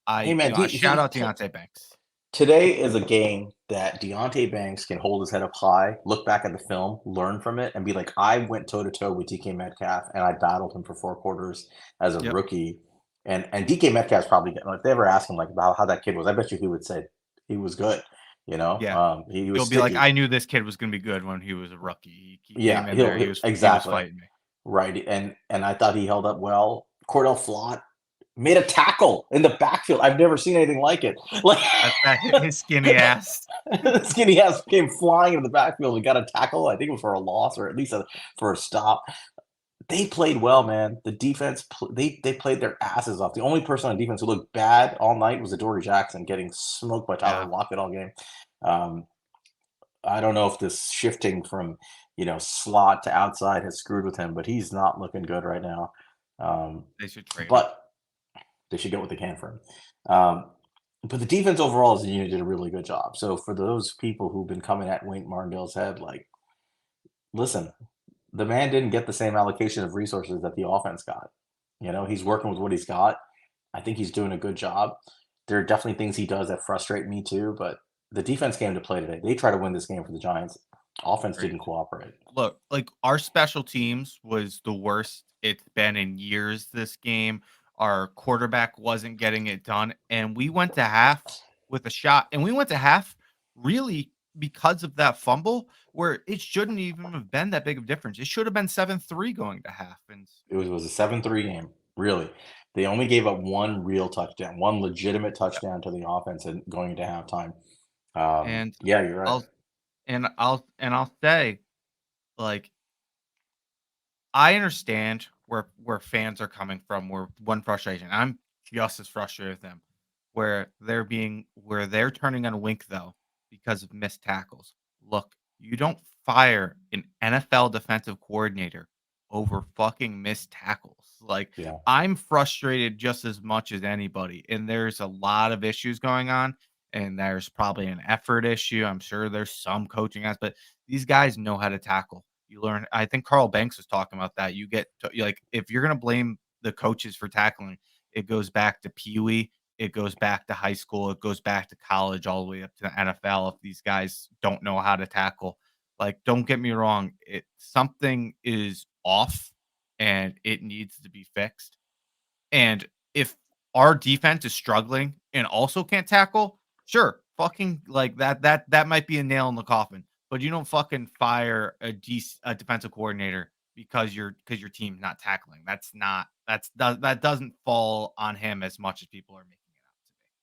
Hey man, I shout out Deontay Banks. today is a game that Deontay Banks can hold his head up high, look back at the film, learn from it, and be like, I went toe to toe with DK Metcalf and I battled him for 4 quarters as a Yep. rookie. And DK Metcalf's probably if they ever ask him like about how that kid was, I bet you he would say he was good. Yeah. He was He'll be like, sticky. I knew this kid was gonna be good when he was a rookie. He Yeah, came in there, he'll he was exactly fighting me. right. And I thought he held up well. Cordell Flott made a tackle in the backfield. I've never seen anything like it. Like That's that his skinny ass. skinny ass came flying into the backfield and got a tackle. I think it was for a loss or at least for a stop. They played well, man. The defense they played their asses off. The only person on defense who looked bad all night was Adoree Jackson getting smoked by Tyler Yeah, Lockett all game. Um, I don't know if this shifting from slot to outside has screwed with him, but he's not looking good right now. Um, they should trade him. but they should get what they can for him. Um, but the defense overall as a unit did a really good job. So for those people who've been coming at Wink Martindale's head, like, listen, the man didn't get the same allocation of resources that the offense got. He's working with what he's got. I think he's doing a good job. There are definitely things he does that frustrate me too, but the defense came to play today. They try to win this game for the Giants. Offense Agreed. didn't cooperate. Look, like our special teams was the worst it's been in years this game. Our quarterback wasn't getting it done. And we went to half with a shot. And we went to half really because of that fumble where it shouldn't even have been that big of a difference. It should have been 7-3 going to half. And It was a 7-3 game, really. They only gave up one real touchdown, one legitimate yeah. touchdown to the offense and going into halftime. And Yeah, you're right. I'll I'll say like I understand where fans are coming from, where one frustration. I'm just as frustrated with them. Where they're turning on Wink though because of missed tackles. Look, you don't fire an NFL defensive coordinator over fucking missed tackles. Like Yeah. I'm frustrated just as much as anybody, and there's a lot of issues going on, and there's probably an effort issue. I'm sure there's some coaching aspect. These guys know how to tackle. You learn. I think Carl Banks was talking about that. Like if you're gonna blame the coaches for tackling, it goes back to Pee Wee, it goes back to high school, it goes back to college, all the way up to the NFL. If these guys don't know how to tackle, like don't get me wrong, it something is off and it needs to be fixed. And if our defense is struggling and also can't tackle, sure, fucking like that might be a nail in the coffin. But you don't fucking fire a defensive coordinator because your team's not tackling. That doesn't fall on him as much as people are making it out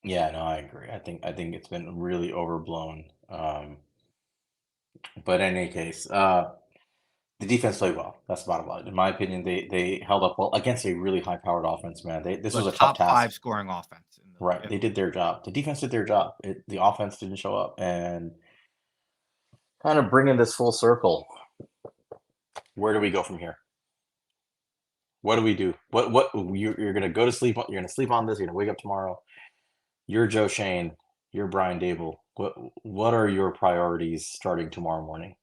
to be. Yeah, no, I agree. I think it's been really overblown. But in any case, the defense played well. That's the bottom line. In my opinion, they held up well against a really high powered offense, man. This The was a tough top task. five scoring offense in the Right. yep. They did their job. The defense did their job. The offense didn't show up. And kind of bringing this full circle, where do we go from here? What do we do? What you're going to go to sleep on? You're going to sleep on this. You're going to wake up tomorrow. You're Joe Shane. You're Brian Dable. What are your priorities starting tomorrow morning?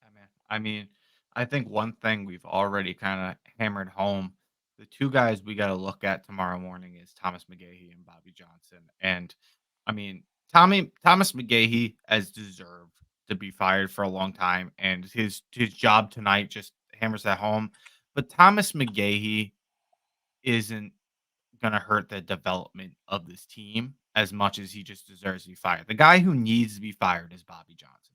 Yeah, man. I mean, I think one thing we've already kind of hammered home, the two guys we got to look at tomorrow morning is Thomas McGahee and Bobby Johnson. And I mean, Thomas McGahee has deserved to be fired for a long time, and his job tonight just hammers that home. But Thomas McGahee isn't gonna hurt the development of this team as much as he just deserves to be fired. The guy who needs to be fired is Bobby Johnson.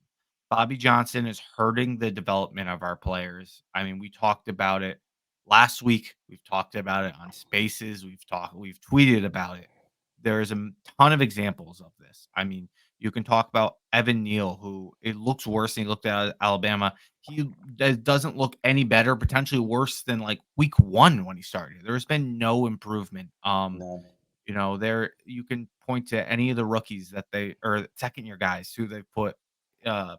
Bobby Johnson is hurting the development of our players. I mean, we talked about it last week. We've talked about it on Spaces. We've tweeted about it. There's a ton of examples of this. I mean, you can talk about Evan Neal, who it looks worse than he looked at Alabama. He doesn't look any better, potentially worse than like week one when he started. There's been no improvement. No. There you can point to any of the rookies that they or second year guys who they put uh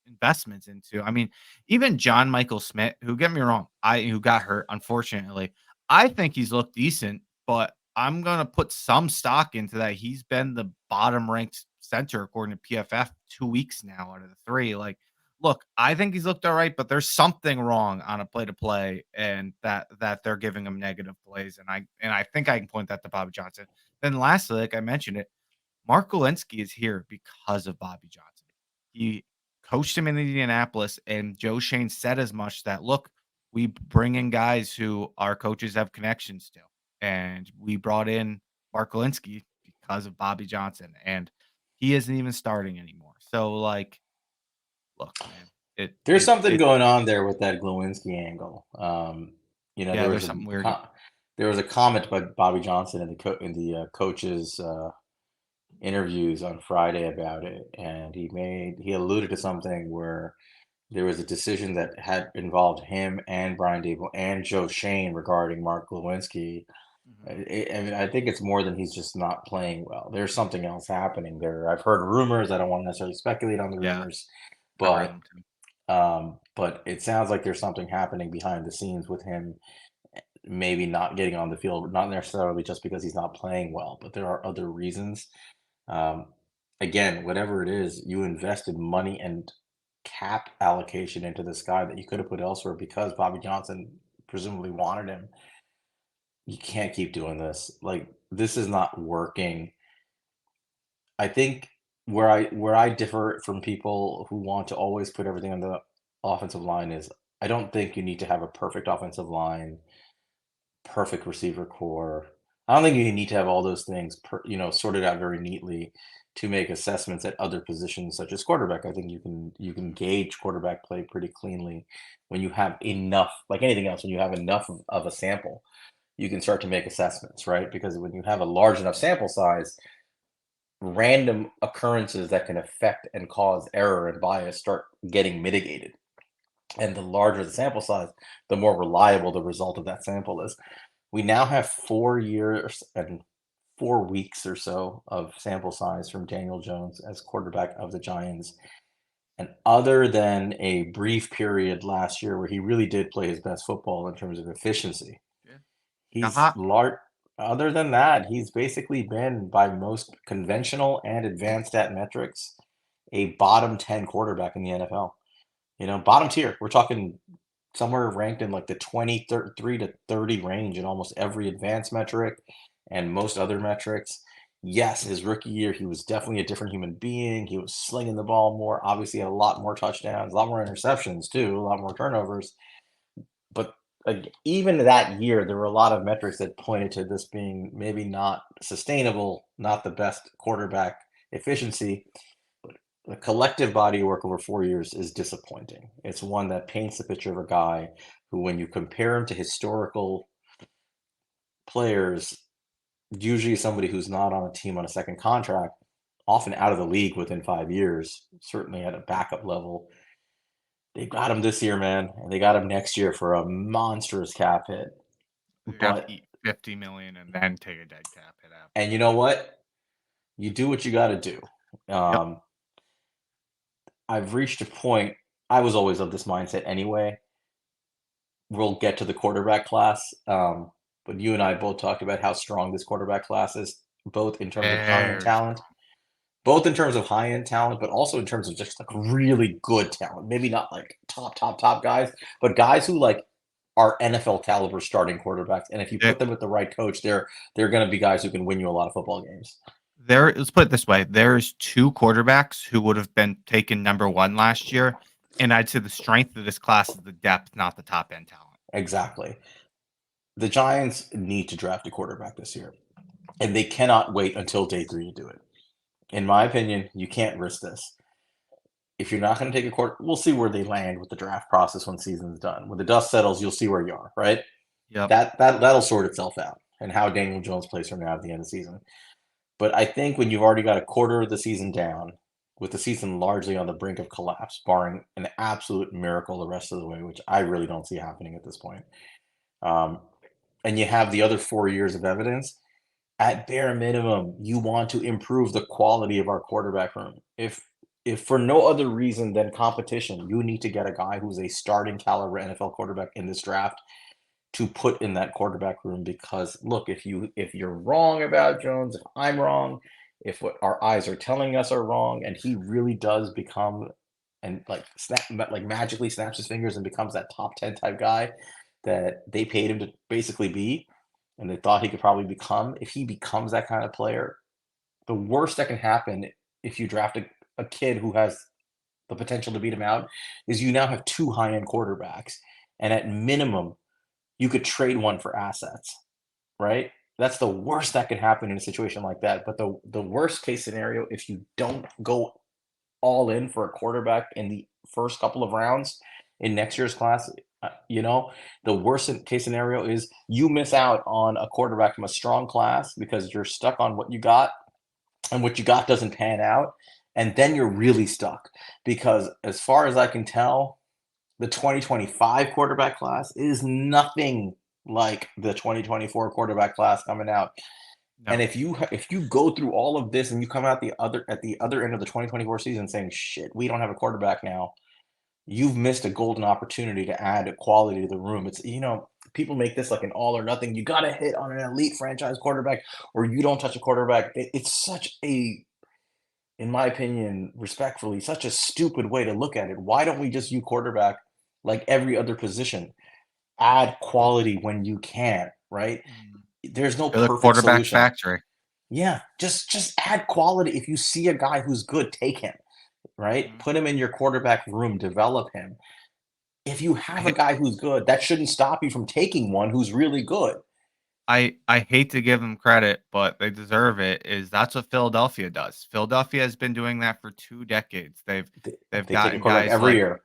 investments into. I mean, even John Michael Smith, who get me wrong, who got hurt, unfortunately. I think he's looked decent, but I'm gonna put some stock into that. He's been the bottom ranked center according to PFF 2 weeks now out of the three. Like look, I think he's looked all right, but there's something wrong on a play to play, and that they're giving him negative plays, and I think I can point that to Bobby Johnson. Then lastly, like I mentioned it, Mark Golinsky is here because of Bobby Johnson. He coached him in Indianapolis, and Joe Shane said as much that, look, we bring in guys who our coaches have connections to. And we brought in Mark Golinsky because of Bobby Johnson, and he isn't even starting anymore. So, like, look, man, There's something going on there with that Glowinski angle. yeah, There there's was something weird. there was a comment by Bobby Johnson in the coaches interviews on Friday about it, and he alluded to something where there was a decision that had involved him and Brian Dable and Joe Shane regarding Mark Glowinski. Mhm. I mean, I think it's more than he's just not playing well. There's something else happening there. I've heard rumors. I don't want to necessarily speculate on the Yeah, rumors, I've heard but them too. it sounds like there's something happening behind the scenes with him, maybe not getting on the field, not necessarily just because he's not playing well, but there are other reasons. Um, Again, whatever it is, you invested money and cap allocation into this guy that you could have put elsewhere because Bobby Johnson presumably wanted him. You can't keep doing this. Like, this is not working. I think where I differ from people who want to always put everything on the offensive line is I don't think you need to have a perfect offensive line, perfect receiver core. I don't think you need to have all those things sorted out very neatly to make assessments at other positions such as quarterback. I think you can gauge quarterback play pretty cleanly when you have enough, like anything else, when you have enough of a sample, you can start to make assessments, right? Because when you have a large enough sample size, random occurrences that can affect and cause error and bias start getting mitigated. And the larger the sample size, the more reliable the result of that sample is. We now have 4 years and 4 weeks or so of sample size from Daniel Jones as quarterback of the Giants. And other than a brief period last year where he really did play his best football in terms of efficiency, Yeah, got he's hot. large. Other than that, he's basically been, by most conventional and advanced stat metrics, a bottom 10 quarterback in the NFL. Bottom tier. We're talking somewhere ranked in like the 23 to 30 range in almost every advanced metric and most other metrics. Yes, his rookie year, he was definitely a different human being. He was slinging the ball more, obviously had a lot more touchdowns, a lot more interceptions too, a lot more turnovers. But like, even that year, there were a lot of metrics that pointed to this being maybe not sustainable, not the best quarterback efficiency. But the collective body of work over 4 years is disappointing. It's one that paints the picture of a guy who, when you compare him to historical players, usually somebody who's not on a team on a second contract, often out of the league within 5 years, certainly at a backup level. They got him this year, man, and they got him next year for a monstrous cap hit. You got to But eat 50 million and then take a dead cap hit and you afterwards. know what? You do what you got to do. Yep. Um, I've reached a point. I was always of this mindset anyway. We'll get to the quarterback class, but you and I both talked about how strong this quarterback class is, both in terms of high end Very talent, strong. but also in terms of just like really good talent. Maybe not like top guys, but guys who like are NFL caliber starting quarterbacks. And if you put them with the right coach, they're going to be guys who can win you a lot of football games. Let's put it this way, there's 2 quarterbacks who would have been taken number 1 last year, and I'd say the strength of this class is the depth, not the top end talent. Exactly. The Giants need to draft a quarterback this year, and they cannot wait until day three to do it. In my opinion, you can't risk this. If you're not going to take a quarter, we'll see where they land with the draft process when season's done. When the dust settles, you'll see where you are, right? Yep. That'll sort itself out, and how Daniel Jones plays from now at the end of the season. But I think when you've already got a quarter of the season down, with the season largely on the brink of collapse, barring an absolute miracle the rest of the way, which I really don't see happening at this point, um, and you have the other 4 years of evidence, at bare minimum, you want to improve the quality of our quarterback room. If for no other reason than competition, you need to get a guy who's a starting caliber NFL quarterback in this draft to put in that quarterback room. Because look, if you're wrong about Jones, if I'm wrong, if what our eyes are telling us are wrong, and he really does become and magically snaps his fingers and becomes that top 10 type guy that they paid him to basically be, and they thought he could probably become. If he becomes that kind of player, the worst that can happen if you draft a kid who has the potential to beat him out is you now have two high end quarterbacks, and at minimum, you could trade one for assets, right? That's the worst that could happen in a situation like that. But the worst case scenario, if you don't go all in for a quarterback in the first couple of rounds in next year's class, the worst case scenario is you miss out on a quarterback from a strong class because you're stuck on what you got, and what you got doesn't pan out. And then you're really stuck because, as far as I can tell, the 2025 quarterback class is nothing like the 2024 quarterback class coming out. And No. if you go through all of this and you come out at the other end of the 2024 season saying, "Shit, we don't have a quarterback now," you've missed a golden opportunity to add quality to the room. It's people make this like an all or nothing. You got to hit on an elite franchise quarterback, or you don't touch a quarterback. It's such a, in my opinion, respectfully, such a stupid way to look at it. Why don't we just use quarterback like every other position? Add quality when you can, right? Mm. There's no They're the perfect quarterback solution. factory. Yeah, just add quality. If you see a guy who's good, take him, right? Mhm. Put him in your quarterback room, develop him. If you I have a ha guy who's good, that shouldn't stop you from taking one who's really good. I hate to give them credit, but they deserve it, is that's what Philadelphia does. Philadelphia has been doing that for 2 decades. They, They've they take a gotten quarterback guys every like year.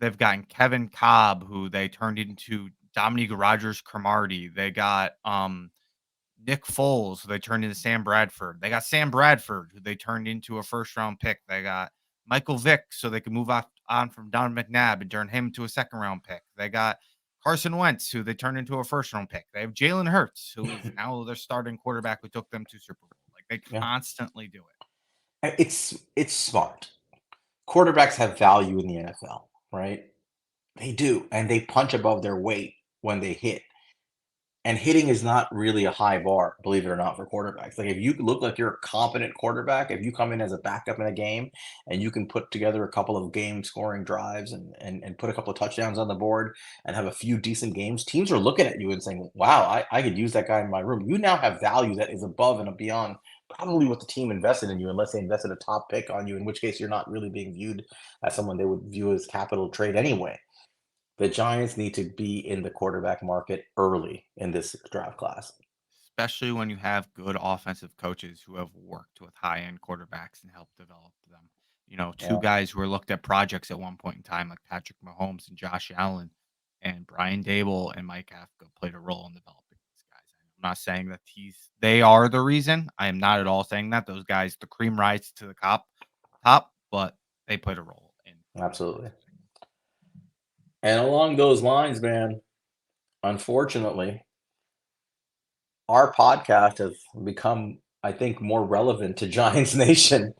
they've gotten Kevin Cobb, who they turned into Dominique Rodgers-Cromartie. They got, Nick Foles, who they turned into Sam Bradford. They got Sam Bradford, who they turned into a first round pick. They got Michael Vick, so they could move off on from Don McNabb and turn him to a second round pick. They got Carson Wentz, who they turned into a first round pick. They have Jalen Hurts, who is now their starting quarterback who took them to Super Bowl. Like they Yeah, constantly do it. it's smart. Quarterbacks have value in the NFL, right? They do, and they punch above their weight when they hit. And hitting is not really a high bar, believe it or not, for quarterbacks. Like if you look like you're a competent quarterback, if you come in as a backup in a game and you can put together a couple of game scoring drives and put a couple of touchdowns on the board and have a few decent games, teams are looking at you and saying, wow, I could use that guy in my room. You now have value that is above and beyond probably what the team invested in you, unless they invested a top pick on you, in which case you're not really being viewed as someone they would view as capital trade anyway. The Giants need to be in the quarterback market early in this draft class. Especially when you have good offensive coaches who have worked with high end quarterbacks and helped develop them. You know, two Yeah, guys who were looked at projects at one point in time, like Patrick Mahomes and Josh Allen, and Brian Dable and Mike Kafka played a role in developing these guys. I'm not saying that they are the reason. I am not at all saying that. Those guys, the cream rise to the top, but they played a role in absolutely. developing. And along those lines, man, unfortunately, our podcast has become, I think, more relevant to Giants Nation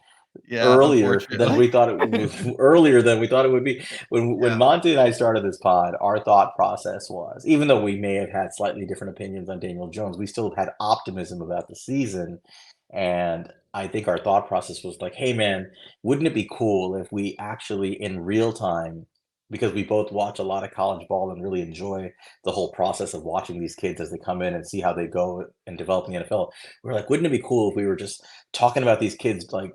Yeah, unfortunately. earlier than we thought it would be. When Yeah. Monty and I started this pod, our thought process was, even though we may have had slightly different opinions on Daniel Jones, we still had optimism about the season. And I think our thought process was like, hey man, wouldn't it be cool if we actually in real time, because we both watch a lot of college ball and really enjoy the whole process of watching these kids as they come in and see how they go and develop in the NFL. We're like, wouldn't it be cool if we were just talking about these kids like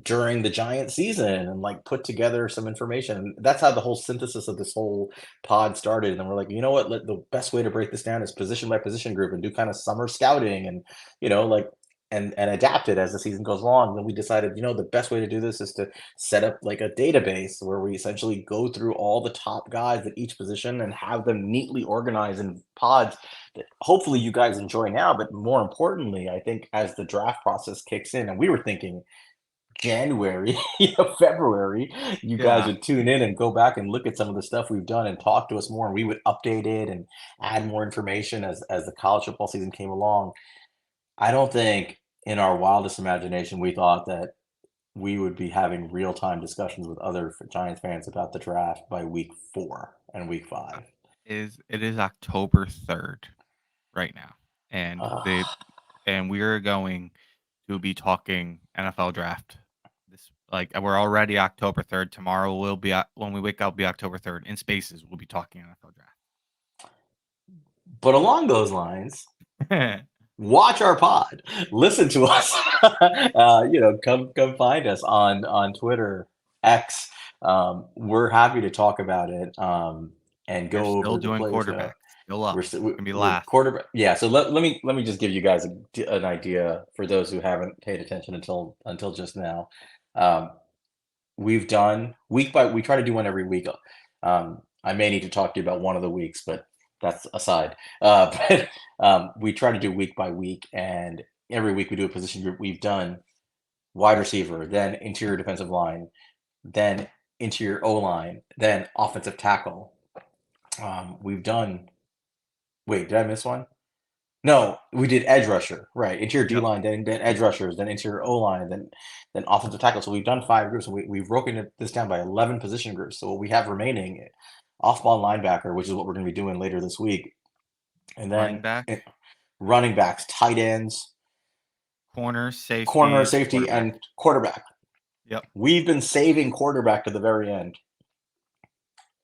during the Giant season and like put together some information? And that's how the whole synthesis of this whole pod started. And then we're like, you know what? The best way to break this down is position by position group and do kind of summer scouting and like and adapt it as the season goes along. And then we decided, the best way to do this is to set up like a database where we essentially go through all the top guys at each position and have them neatly organized in pods that hopefully you guys enjoy now. But more importantly, I think as the draft process kicks in, and we were thinking January, February, you guys Yeah. would tune in and go back and look at some of the stuff we've done and talk to us more, and we would update it and add more information as the college football season came along. I don't think in our wildest imagination we thought that we would be having real time discussions with other Giants fans about the draft by week 4 and week 5. It is October 3rd right now, and Ugh. we are going to be talking NFL draft Like, we're already October 3rd. Tomorrow will be when we wake up, will be October 3rd. In Spaces, we'll be talking NFL But along those lines, draft. watch our pod, listen to us. Come find us on Twitter, X. We're happy to talk about it and We're go still over the doing plays. quarterback. Still up. Gonna be We're last. quarterback. Yeah. So let me just give you guys an idea for those who haven't paid attention until just now. Um, we've done week by we try to do one every week. I may need to talk to you about one of the weeks, but that's aside. But we try to do week by week, and every week we do a position group. We've done wide receiver, then interior defensive line, then interior O line, then offensive tackle. We've done. Wait, did I miss one? No, we did edge rusher, right? Interior D Yep. line, then edge rushers, then interior O line, then offensive tackle. So we've done 5 groups, and we've broken this down by 11 position groups. So what we have remaining, off ball linebacker, which is what we're going to be doing later this week, and Running then back, running backs, tight ends, corner, corner, safeties, safety, quarterback. and quarterback. Yep. We've been saving quarterback to the very end.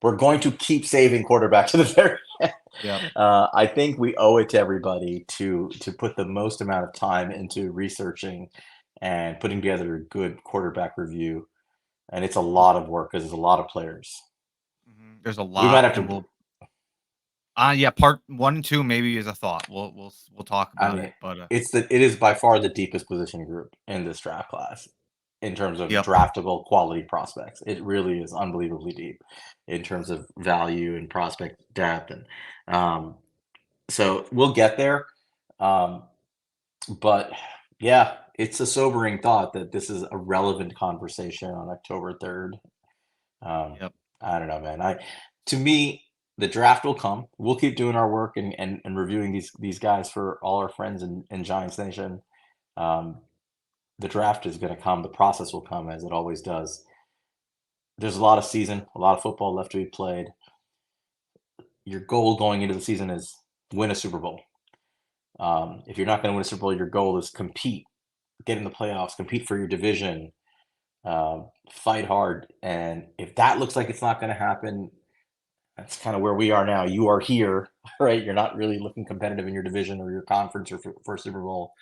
We're going to keep saving quarterback to the very end. Yep. I think we owe it to everybody to put the most amount of time into researching and putting together a good quarterback review. And it's a lot of work because there's a lot of players. There's a We might lot, have and to. yeah, part 1 and 2 maybe is a thought. We'll talk I about mean, it, but it is by far the deepest position group in this draft class in terms of yep. draftable quality prospects. It really is unbelievably deep in terms of value and prospect depth, and so we'll get there. Um, But yeah, it's a sobering thought that this is a relevant conversation on October 3rd. Um, Yep. I don't know, man. To me, the draft will come. We'll keep doing our work and reviewing these guys for all our friends in Giants Nation. Um, the draft is going to come. The process will come as it always does. There's a lot of season, a lot of football left to be played. Your goal going into the season is win a Super Bowl. If you're not going to win a Super Bowl, your goal is compete, get in the playoffs, compete for your division, fight hard. And if that looks like it's not going to happen, that's kind of where we are now. You are here, right? You're not really looking competitive in your division or your conference or for Super Bowl.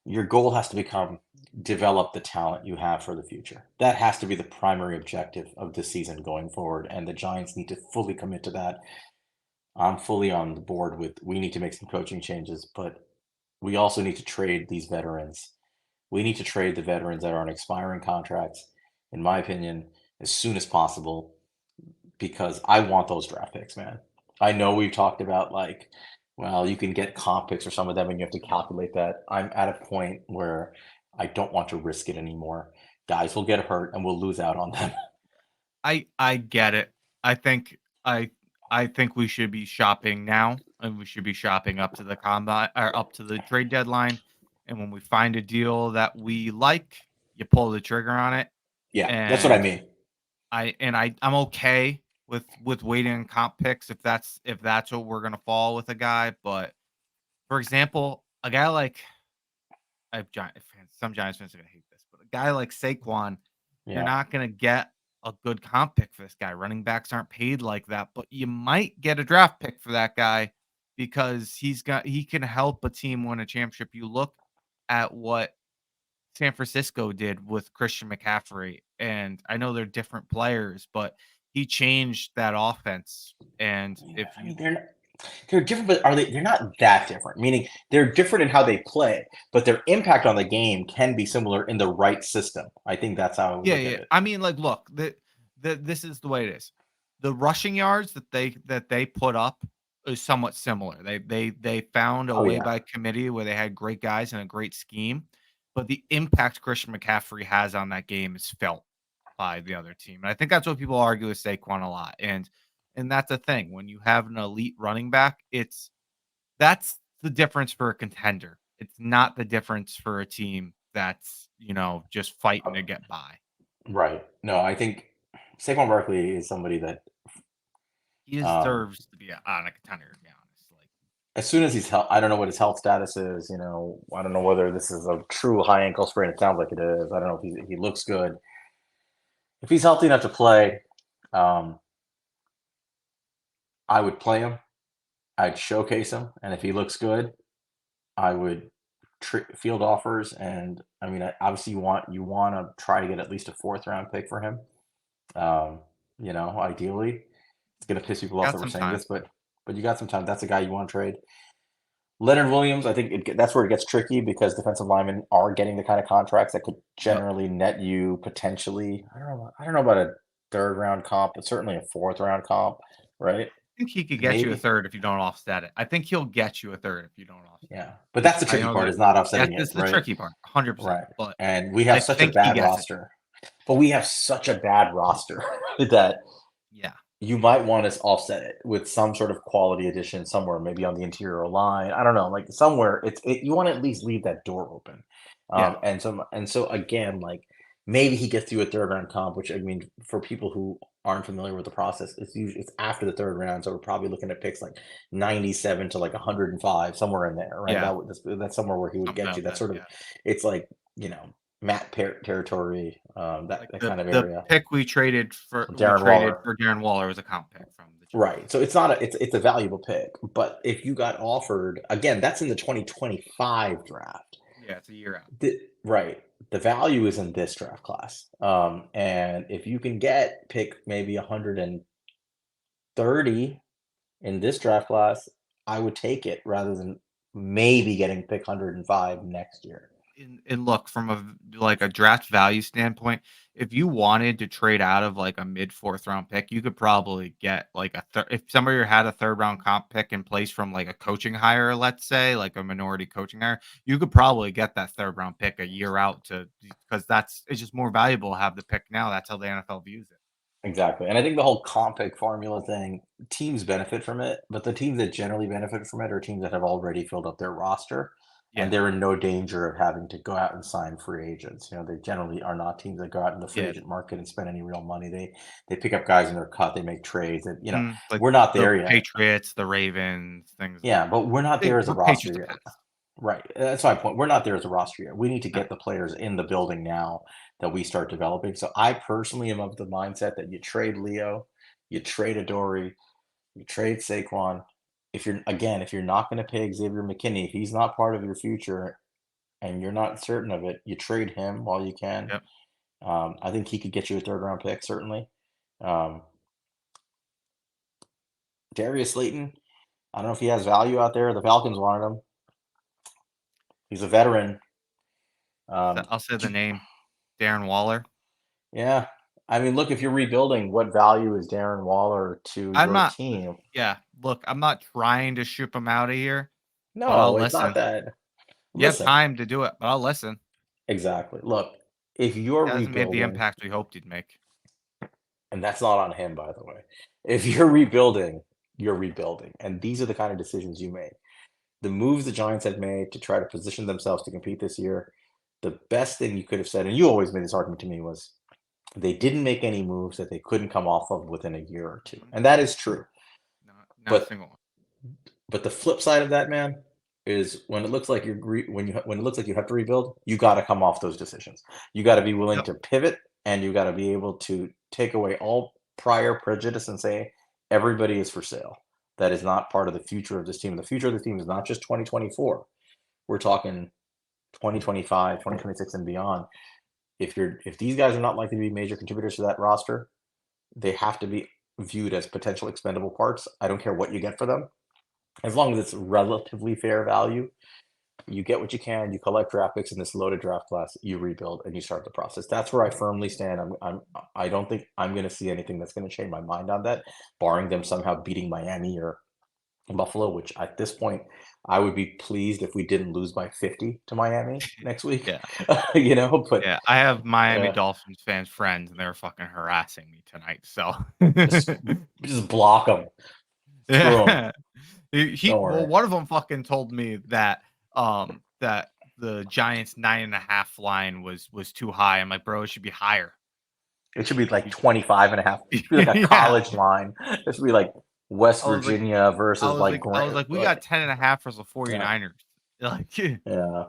Your goal has to become develop the talent you have for the future. That has to be the primary objective of this season going forward. And the Giants need to fully commit to that. I'm fully on the board with we need to make some coaching changes, but we also need to trade these veterans. We need to trade the veterans that are on expiring contracts, in my opinion, as soon as possible because I want those draft picks, man. I know we've talked about like, well, you can get comp picks for some of them and you have to calculate that. I'm at a point where I don't want to risk it anymore. Guys will get hurt and we'll lose out on them. I get it. I think I I think we should be shopping now, and we should be shopping up to the combine or up to the trade deadline. And when we find a deal that we like, you pull the trigger on it. Yeah, that's what I And mean. I'm okay with waiting on comp picks if that's what we're gonna fall with a guy. But for example, a guy like Giant fans, some Giants fans are gonna hate this, but a guy like Saquon, you're Yeah. not gonna get a good comp pick for this guy. Running backs aren't paid like that, but you might get a draft pick for that guy because he can help a team win a championship. You look at what San Francisco did with Christian McCaffrey, and I know they're different players, but he changed that offense. And Yeah, if I mean you they're different, but are they? They're not that different. Meaning they're different in how they play, but their impact on the game can be similar in the right system. I think that's how I would Yeah, look at yeah. it. I mean, like, look, this is the way it is. The rushing yards that they put up is somewhat similar. They found a Oh way yeah, by committee where they had great guys and a great scheme, but the impact Christian McCaffrey has on that game is felt by the other team. And I think that's what people argue with Saquon a lot. And that's the thing. When you have an elite running back, that's the difference for a contender. It's not the difference for a team that's, just Uh, fighting to get by. right. No, I think Saquon Barkley is somebody that He um, deserves to be on a contender, to be honest. Like, as soon as he's I don't know what his health status is. I don't know whether this is a true high ankle sprain. It sounds like it is. I don't know if he looks good. If he's healthy enough to play, um, I would play him. I'd showcase him, and if he looks good, I would field offers. And I mean, obviously, you want to try to get at least a fourth round pick for him. Um, ideally, it's gonna piss people off Got that we're some saying time. this, but you got some time. That's a guy you want to trade. Leonard Williams, I think that's where it gets tricky because defensive linemen are getting the kind of contracts that could Yep. generally net you potentially. I don't know about a third round comp, but certainly a fourth round comp, right? I think he could get you a Maybe. third if you don't offset it. I think he'll get you a third if you don't offset Yeah. it. But Which that's the I tricky know part that is not that offsetting it, is the right? tricky part, 100%. Right. But And we have I such a think he bad gets it. roster. But we have such a bad roster that Yeah. you might want to offset it with some sort of quality addition somewhere, maybe on the interior line. I don't know, like somewhere. You want to at least leave that door open. Yeah. And so again, like maybe he gets through a third round comp, which I mean, for people who aren't familiar with the process, it's after the third round, so we're probably looking at picks like 97 to like 105, somewhere in there, right? Yeah. That's somewhere where he would Something get you. about That's that. sort of Yeah. it's like Matt territory, that Like that the kind of the area. pick we traded for Darren Waller. Darren Waller was a comp pick from the Giants. Right. So it's not it's a valuable pick, but if you got offered again, that's in the 2025 draft. Yeah, it's a year out. Right. The value is in this draft class. And if you can get pick maybe 130 in this draft class, I would take it rather than maybe getting pick 105 next year. And look, from like a draft value standpoint, if you wanted to trade out of like a mid fourth round pick, you could probably get like if somebody had a third round comp pick in place from like a coaching hire, let's say like a minority coaching hire, you could probably get that third round pick a year out to because it's just more valuable to have the pick now. That's how the NFL views it. Exactly, and I think the whole comp pick formula thing, teams benefit from it, but the teams that generally benefit from it are teams that have already filled up their roster, and Yeah, they're in no danger of having to go out and sign free agents. They generally are not teams that go out in the free yeah. agent market and spend any real money. They pick up guys in their cut, they make trades. That Like we're not the there yet. Patriots, the Ravens, things like Yeah, but we're not they there as a were Patriots roster the yet. past. Right. That's my point. We're not there as a roster yet. We need to No, get the players in the building now that we start developing. So I personally am of the mindset that you trade Leo, you trade Adoree, you trade Saquon. If you're not going to pay Xavier McKinney, if he's not part of your future and you're not certain of it, you trade him while you can. yep. I think he could get you a third round pick, certainly. Um, Darius Slayton, I don't know if he has value out there. The Falcons wanted him. He's a veteran. Um, I'll say the name Darren Waller. yeah. I mean, look, if you're rebuilding, what value is Darren Waller to I'm your not team? yeah, look, I'm not trying to ship him out of here, but I'll No, it's not listen. that. You have Listen, time to do it, but I'll listen. exactly. Look, if you're He hasn't made the rebuilding, impact we hoped he'd make. and that's not on him, by the way. If you're rebuilding, you're rebuilding. And these are the kind of decisions you make. The moves the Giants have made to try to position themselves to compete this year, the best thing you could have said, and you always made this argument to me, was they didn't make any moves that they couldn't come off of within a year or two. Mhm. And that is true. Not a But single one. But the flip side of that, man, is when it looks like when it looks like you have to rebuild, you got to come off those decisions. You got to be willing Yep, to pivot, and you got to be able to take away all prior prejudice and say everybody is for sale. That is not part of the future of this team. The future of the team is not just 2024. We're talking 2025, 2026, and beyond. If these guys are not likely to be major contributors to that roster, they have to be viewed as potential expendable parts. I don't care what you get for them, as long as it's relatively fair value. You get what you can. You collect draft picks in this loaded draft class. You rebuild and you start the process. That's where I firmly stand. I don't think I'm going to see anything that's going to change my mind on that, barring them somehow beating Miami or Buffalo. Which at this point, I would be pleased if we didn't lose by 50 to Miami next week. yeah, But yeah. I have Miami uh, Dolphins fans friends, and they're fucking harassing me tonight, so just just block them. Screw them. yeah. Don't Well, worry. one of them fucking told me that the Giants 9.5 line was too high. I'm like, bro, it should be higher. It should be like You 25 and a half. It should be like a yeah. college line. It should be like West I was like Virginia I versus was like like I was like, "We got 10.5 versus the yeah, 49ers." Like, yeah.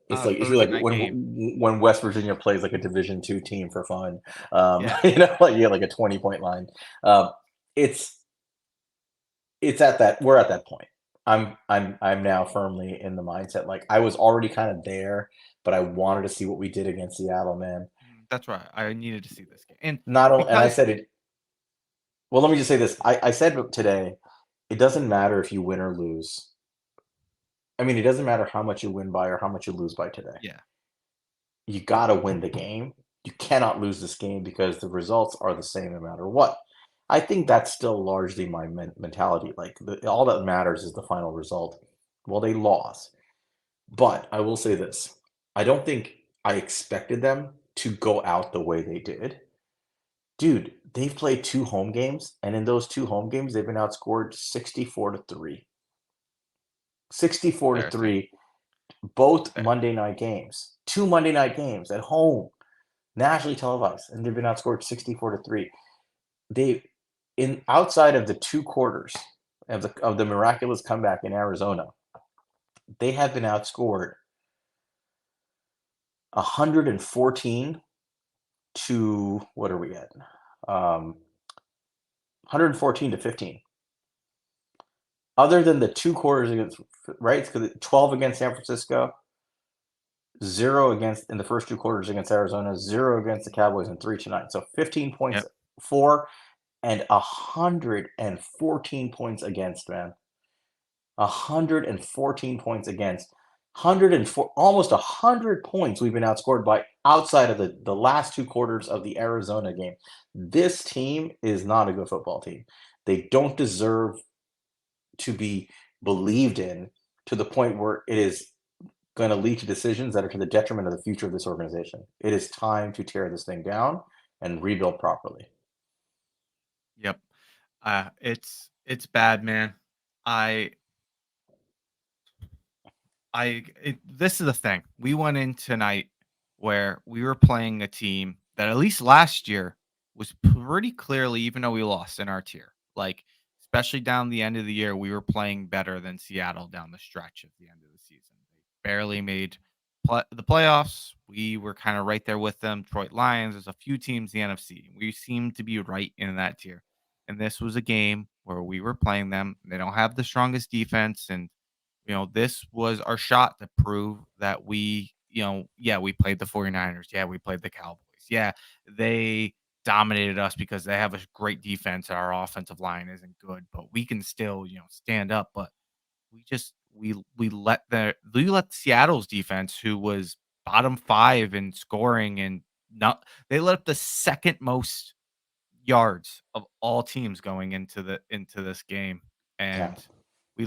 It's on a like Thursday like night game. when West Virginia plays like a Division two team for fun. Yeah. Like you get like a 20-point line. Um, it's it's at that we're at that point. I'm now firmly in the mindset. Like I was already kind of there, but I wanted to see what we did against Seattle, man. That's right. I needed to see this game. And Not only, and I because said it. Well, let me just say this. I said today, it doesn't matter if you win or lose. I mean, it doesn't matter how much you win by or how much you lose by today. yeah. You gotta win the game. You cannot lose this game because the results are the same no matter what. I think that's still largely my mentality. Like all that matters is the final result. Well, they lost, but I will say this: I don't think I expected them to go out the way they did. Dude, they've played two home games, and in those two home games, they've been outscored 64-3. 64 to Embarrassing. 3, both Embarrassing. Monday night games. Two Monday night games at home, nationally televised, and they've been outscored 64 to 3. They in outside of the two quarters of the miraculous comeback in Arizona, they have been outscored 114 to what are we at? 114 to 15. Other than the two quarters against right, because 12 against San Francisco, zero against in the first two quarters against Arizona, zero against the Cowboys, and three tonight. So 15 points Yep. for and 114 points against, man. 114 points against. 104, almost 100 points we've been outscored by outside of the last two quarters of the Arizona game. This team is not a good football team. They don't deserve to be believed in to the point where it is going to lead to decisions that are to the detriment of the future of this organization. It is time to tear this thing down and rebuild properly. Yep. It's bad, man. I this is the thing. We went in tonight where we were playing a team that at least last year was pretty clearly, even though we lost in our tier, like especially down the end of the year, we were playing better than Seattle down the stretch of the end of the season. They barely made the playoffs. We were kind of right there with them. Detroit Lions, there's a few teams in the NFC. We seemed to be right in that tier. And this was a game where we were playing them. They don't have the strongest defense, and this was our shot to prove that yeah, we played the 49ers. Yeah, we played the Cowboys. Yeah, they dominated us because they have a great defense. Our offensive line isn't good, but we can still, stand up. But we let Seattle's defense, who was bottom 5 in scoring and not they let up the second most yards of all teams going into this game, Yeah. and we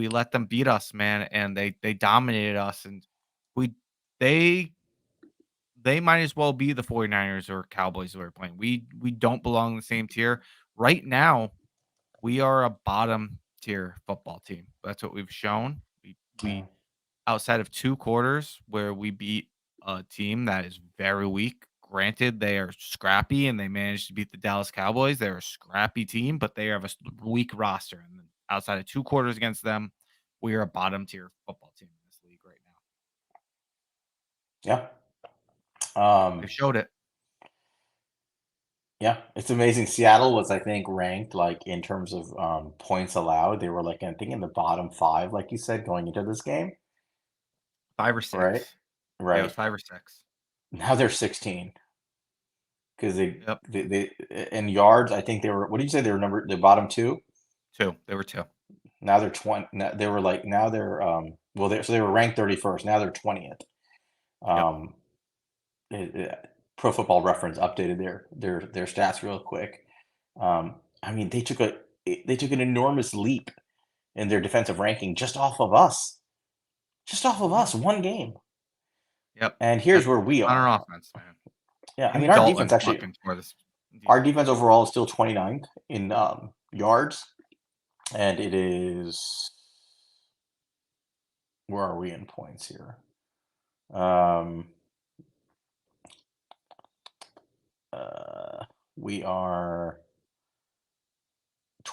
let them beat us, man, and they dominated us, and we they they might as well be the 49ers or Cowboys that we're playing. We don't belong in the same tier. Right now, we are a bottom tier football team. That's what we've shown. We Yeah. outside of 2 quarters where we beat a team that is very weak. Granted, they are scrappy and they managed to beat the Dallas Cowboys. They're a scrappy team, but they have a weak roster. And then outside of 2 quarters against them, we are a bottom tier football team in this league right now. Yeah. They Um, showed it. yeah, it's amazing. Seattle was, I think, ranked like in terms of points allowed. They were like, I think, in the bottom five, like you said, going into this game, 5 or right? 6. Yeah, it was Right. 5 or 6. Now they're 16 because Yep. in yards. I think they were. What did you say? They were the bottom two. 2. They were 2. Now they're 20. They were like now they're well, they were ranked 31st. Now they're 20th. Yep. Um, Pro Football Reference updated their stats real quick. I mean, they took an enormous leap in their defensive ranking just off of Mhm. us, one game. Yep. And here's That's where we on our are. offense, man. Yeah, I Andy mean, our defense Dalton actually, fucking tore this our defense defense apart. overall is still 29th in yards, and it is where are we in points here? Um, uh, we are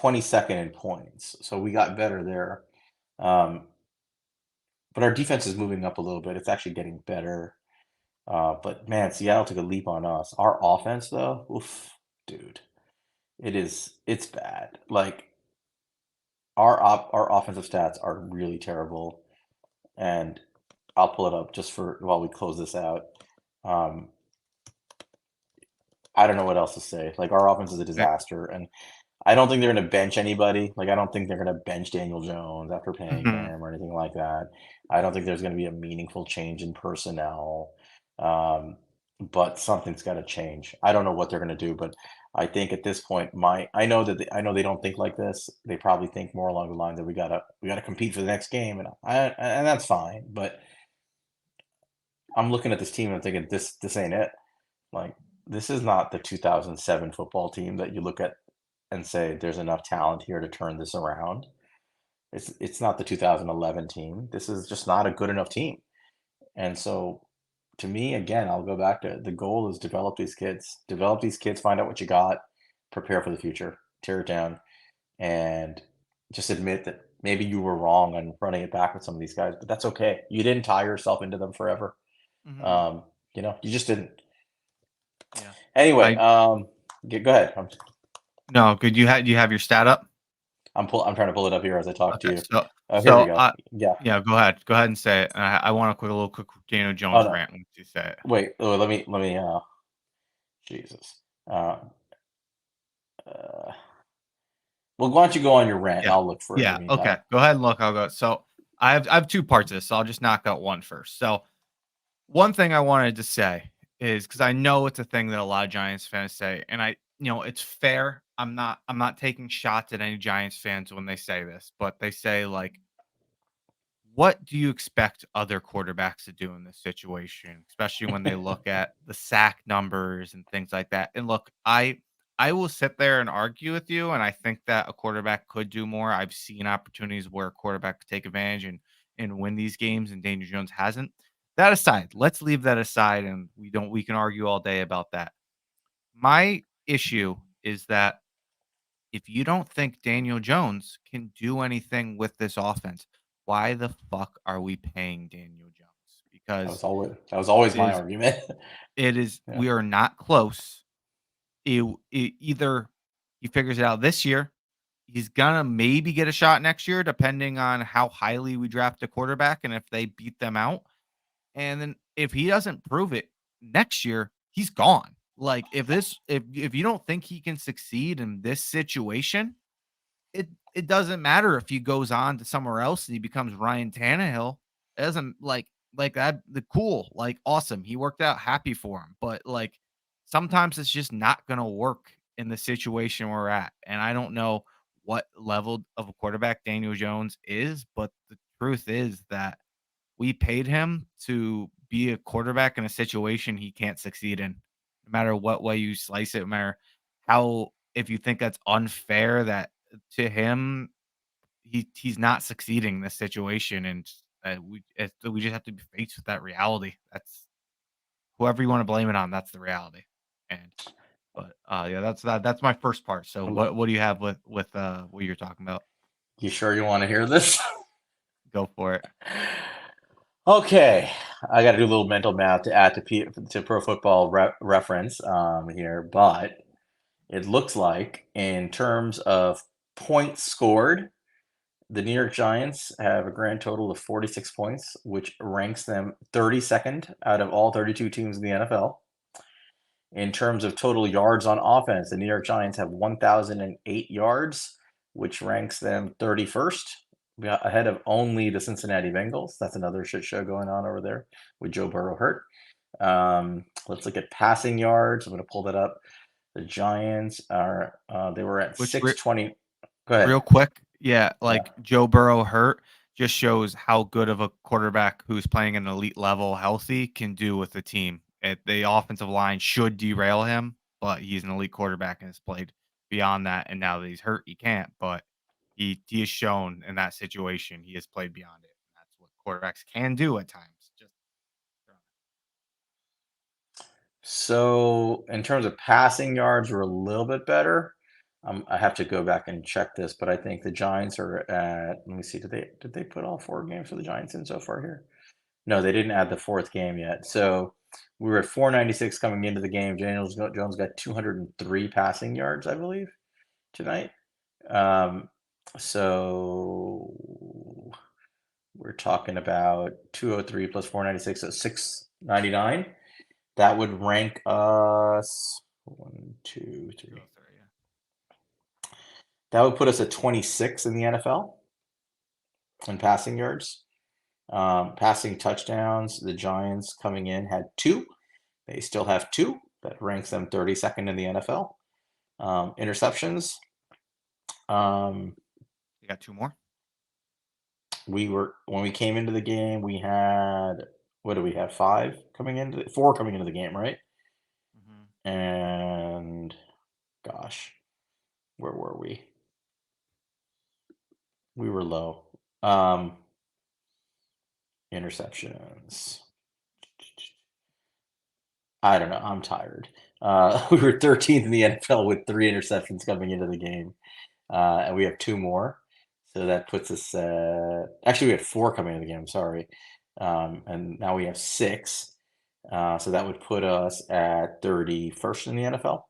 22nd in points, so we got better there. Um, but our defense is moving up a little bit. It's actually getting better. But man, Seattle took a leap on us. Our offense, though, oof, dude, it's bad. Like our offensive stats are really terrible, and I'll pull it up just for while we close this out. Um, I don't know what else to say. Like our offense is a Okay. disaster, and I don't think they're gonna bench anybody. Like, I don't think they're gonna bench Daniel Jones after paying Mhm. him or anything like that. I don't think there's gonna be a meaningful change in personnel, um, but something's gotta change. I don't know what they're gonna do, but I think at this point, my I know they don't think like this. They probably think more along the lines that we gotta compete for the next game, and that's fine, but I'm looking at this team and I'm thinking, "This ain't it." Like, this is not the 2007 football team that you look at and say, "There's enough talent here to turn this around." It's not the 2011 team. This is just not a good enough team. And so, to me, again, I'll go back to the goal is develop these kids. Develop these kids, find out what you got, prepare for the future, tear it down, and just admit that maybe you were wrong on running it back with some of these guys, but that's okay. You didn't tie yourself into them forever. Mhm. Um, you just didn't. Yeah. Anyway, I go ahead. no, could you have your stat up? I'm trying to pull it up here as I talk to Okay. you. So Oh, here we so, go. uh Yeah. yeah, go ahead. Go ahead and say it. I want a little quick Daniel Oh Jones no. rant once you say it. Wait. Oh, let me. Jesus. Uh, uh. Well, why don't you go on your rant? Yeah. I'll look for it in the Yeah, okay. meantime. Go ahead and look, I'll go. So, I have 2 parts of this, so I'll just knock out one first. So, one thing I wanted to say is because I know it's a thing that a lot of Giants fans say, and it's fair. I'm not taking shots at any Giants fans when they say this, but they say, like, what do you expect other quarterbacks to do in this situation, especially when they look at the sack numbers and things like that? And look, I will sit there and argue with you, and I think that a quarterback could do more. I've seen opportunities where a quarterback could take advantage and win these games, and Daniel Jones hasn't. That aside, let's leave that aside, and we can argue all day about that. My issue is that if you don't think Daniel Jones can do anything with this offense, why the fuck are we paying Daniel Jones? Because That was always it my is argument. it is Yeah. we are not close. Either he figures it out this year, he's gonna maybe get a shot next year, depending on how highly we draft a quarterback and if they beat them out. And then if he doesn't prove it next year, he's gone. Like if you don't think he can succeed in this situation, it doesn't matter if he goes on to somewhere else and he becomes Ryan Tannehill. It doesn't like that the cool, like awesome. He worked out happy for him. But like sometimes it's just not gonna work in the situation we're at. And I don't know what level of a quarterback Daniel Jones is, but the truth is that we paid him to be a quarterback in a situation he can't succeed in, no matter what way you slice it, no matter how if you think that's unfair that to him, he's not succeeding in this situation, and we just have to be faced with that reality. That's whoever you want to blame it on, that's the reality. And yeah, that's my first part. So what do you have with what you're talking about? You sure you want to hear this? Go for it. Okay, I got to do a little mental math to add to Pro Football Reference here, but it looks like in terms of points scored, the New York Giants have a grand total of 46 points, which ranks them 32nd out of all 32 teams in the NFL. In terms of total yards on offense, the New York Giants have 1,008 yards, which ranks them 31st, ahead of only the Cincinnati Bengals. That's another shit show going on over there with Joe Burrow hurt. Let's look at passing yards. I'm going to pull that up. The Giants they were at Which 620. Go ahead. real quick, yeah, Yeah. like Joe Burrow hurt just shows how good of a quarterback who's playing an elite level healthy can do with the team. The offensive line should derail him, but he's an elite quarterback and has played beyond that. And now that he's hurt, he can't. But he has shown in that situation he has played beyond it. That's what quarterbacks can do at times. Just So in terms of passing yards, we're a little bit better. I have to go back and check this, but I think the Giants are at. Let me see. Did they put all 4 games for the Giants in so far here? No, they didn't add the fourth game yet. So we were at 496 coming into the game. Jones got 203 passing yards, I believe, tonight. Um, so we're talking about 203 plus 496, so 699. That would rank us 1, 2, 3. 203, yeah. That would put us at 26 in the NFL in passing yards. Passing touchdowns, the Giants coming in had 2. They still have 2. That ranks them 32nd in the NFL. Interceptions. You got 2 more? When we came into the game, we had, what do we have? 4 coming into the game, right? Mm-hmm. And gosh, where were we? We were low. Interceptions. I don't know. I'm tired. We were 13th in the NFL with 3 interceptions coming into the game, and we have 2 more. So that puts us at, actually, we had 4 coming into the game. Sorry, and now we have 6. So that would put us at 31st in the NFL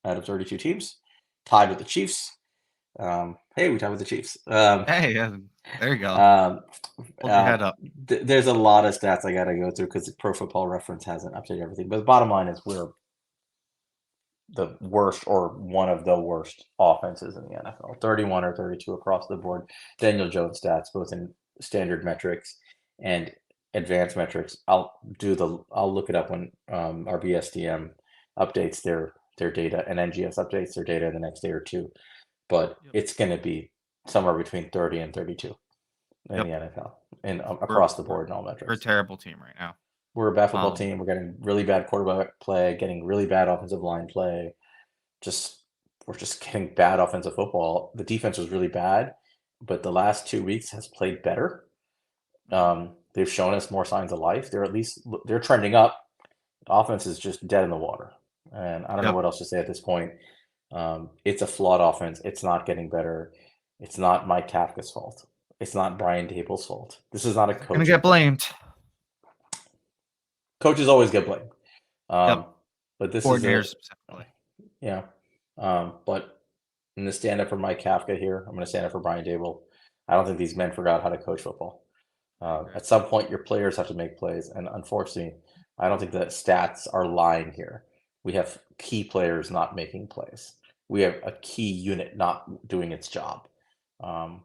out of 32 teams, tied with the Chiefs. Hey, we tied with the Chiefs. Hey, yeah, there you go. Um, Hold your head up. there's a lot of stats I got to go through because Pro Football Reference hasn't updated everything. But the bottom line is we're the worst or one of the worst offenses in the NFL. 31 or 32 across the board. Daniel Jones stats, both in standard metrics and advanced metrics. I'll look it up when our BSDM updates their data and NGS updates their data in the next day or two. But Yep. it's going to be somewhere between 30 and 32 in Yep. the NFL and We're across the we're board in all we're a metrics. terrible team right now. We're a bad football Um, team. We're getting really bad quarterback play, getting really bad offensive line play. Just we're just getting bad offensive football. The defense was really bad, but the last 2 weeks has played better. mhm. They've shown us more signs of life. They're trending up. The offense is just dead in the water, and I don't know Yep. what else to say at this point. It's a flawed offense. It's not getting better. It's not Mike Kafka's fault. It's not Brian Dable's fault. This is not a They're gonna coaching get thing. blamed. Coaches always get blamed. Yep. But this is Coordinators specifically. yeah. But I'm going to stand up for Mike Kafka here. I'm going to stand up for Brian Dable. I don't think these men forgot how to coach football. I agree. At some point, your players have to make plays, and unfortunately, I don't think the stats are lying here. We have key players not making plays. We have a key unit not doing its job. Um,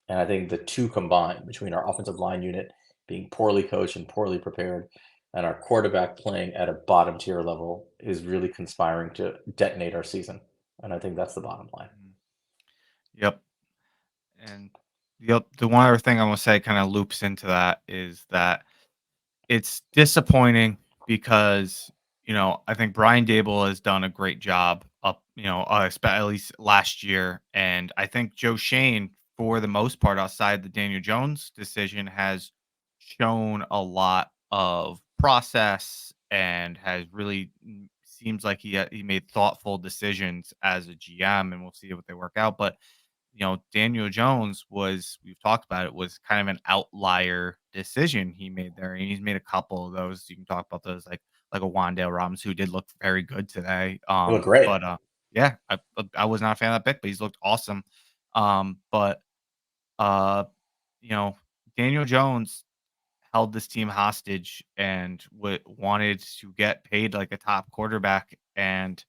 and I think the two combined between our offensive line unit being poorly coached and poorly prepared, and our quarterback playing at a bottom tier level is really conspiring to detonate our season. And I think that's the bottom line. Mhm. Yep. And the one other thing I want to say kind of loops into that is that it's disappointing because, I think Brian Dable has done a great job up, at least last year. And I think Joe Shane, for the most part, outside the Daniel Jones decision, has shown a lot of process and has really seems like he made thoughtful decisions as a GM, and we'll see what they work out. But Daniel Jones we've talked about it, was kind of an outlier decision he made there. And he's made a couple of those. You can talk about those like a Wandale Robinson, who did look very good today. They look great. But yeah, I was not a fan of that pick, but he's looked awesome. But uh, you know, Daniel Jones held this team hostage and wanted to get paid like a top quarterback. And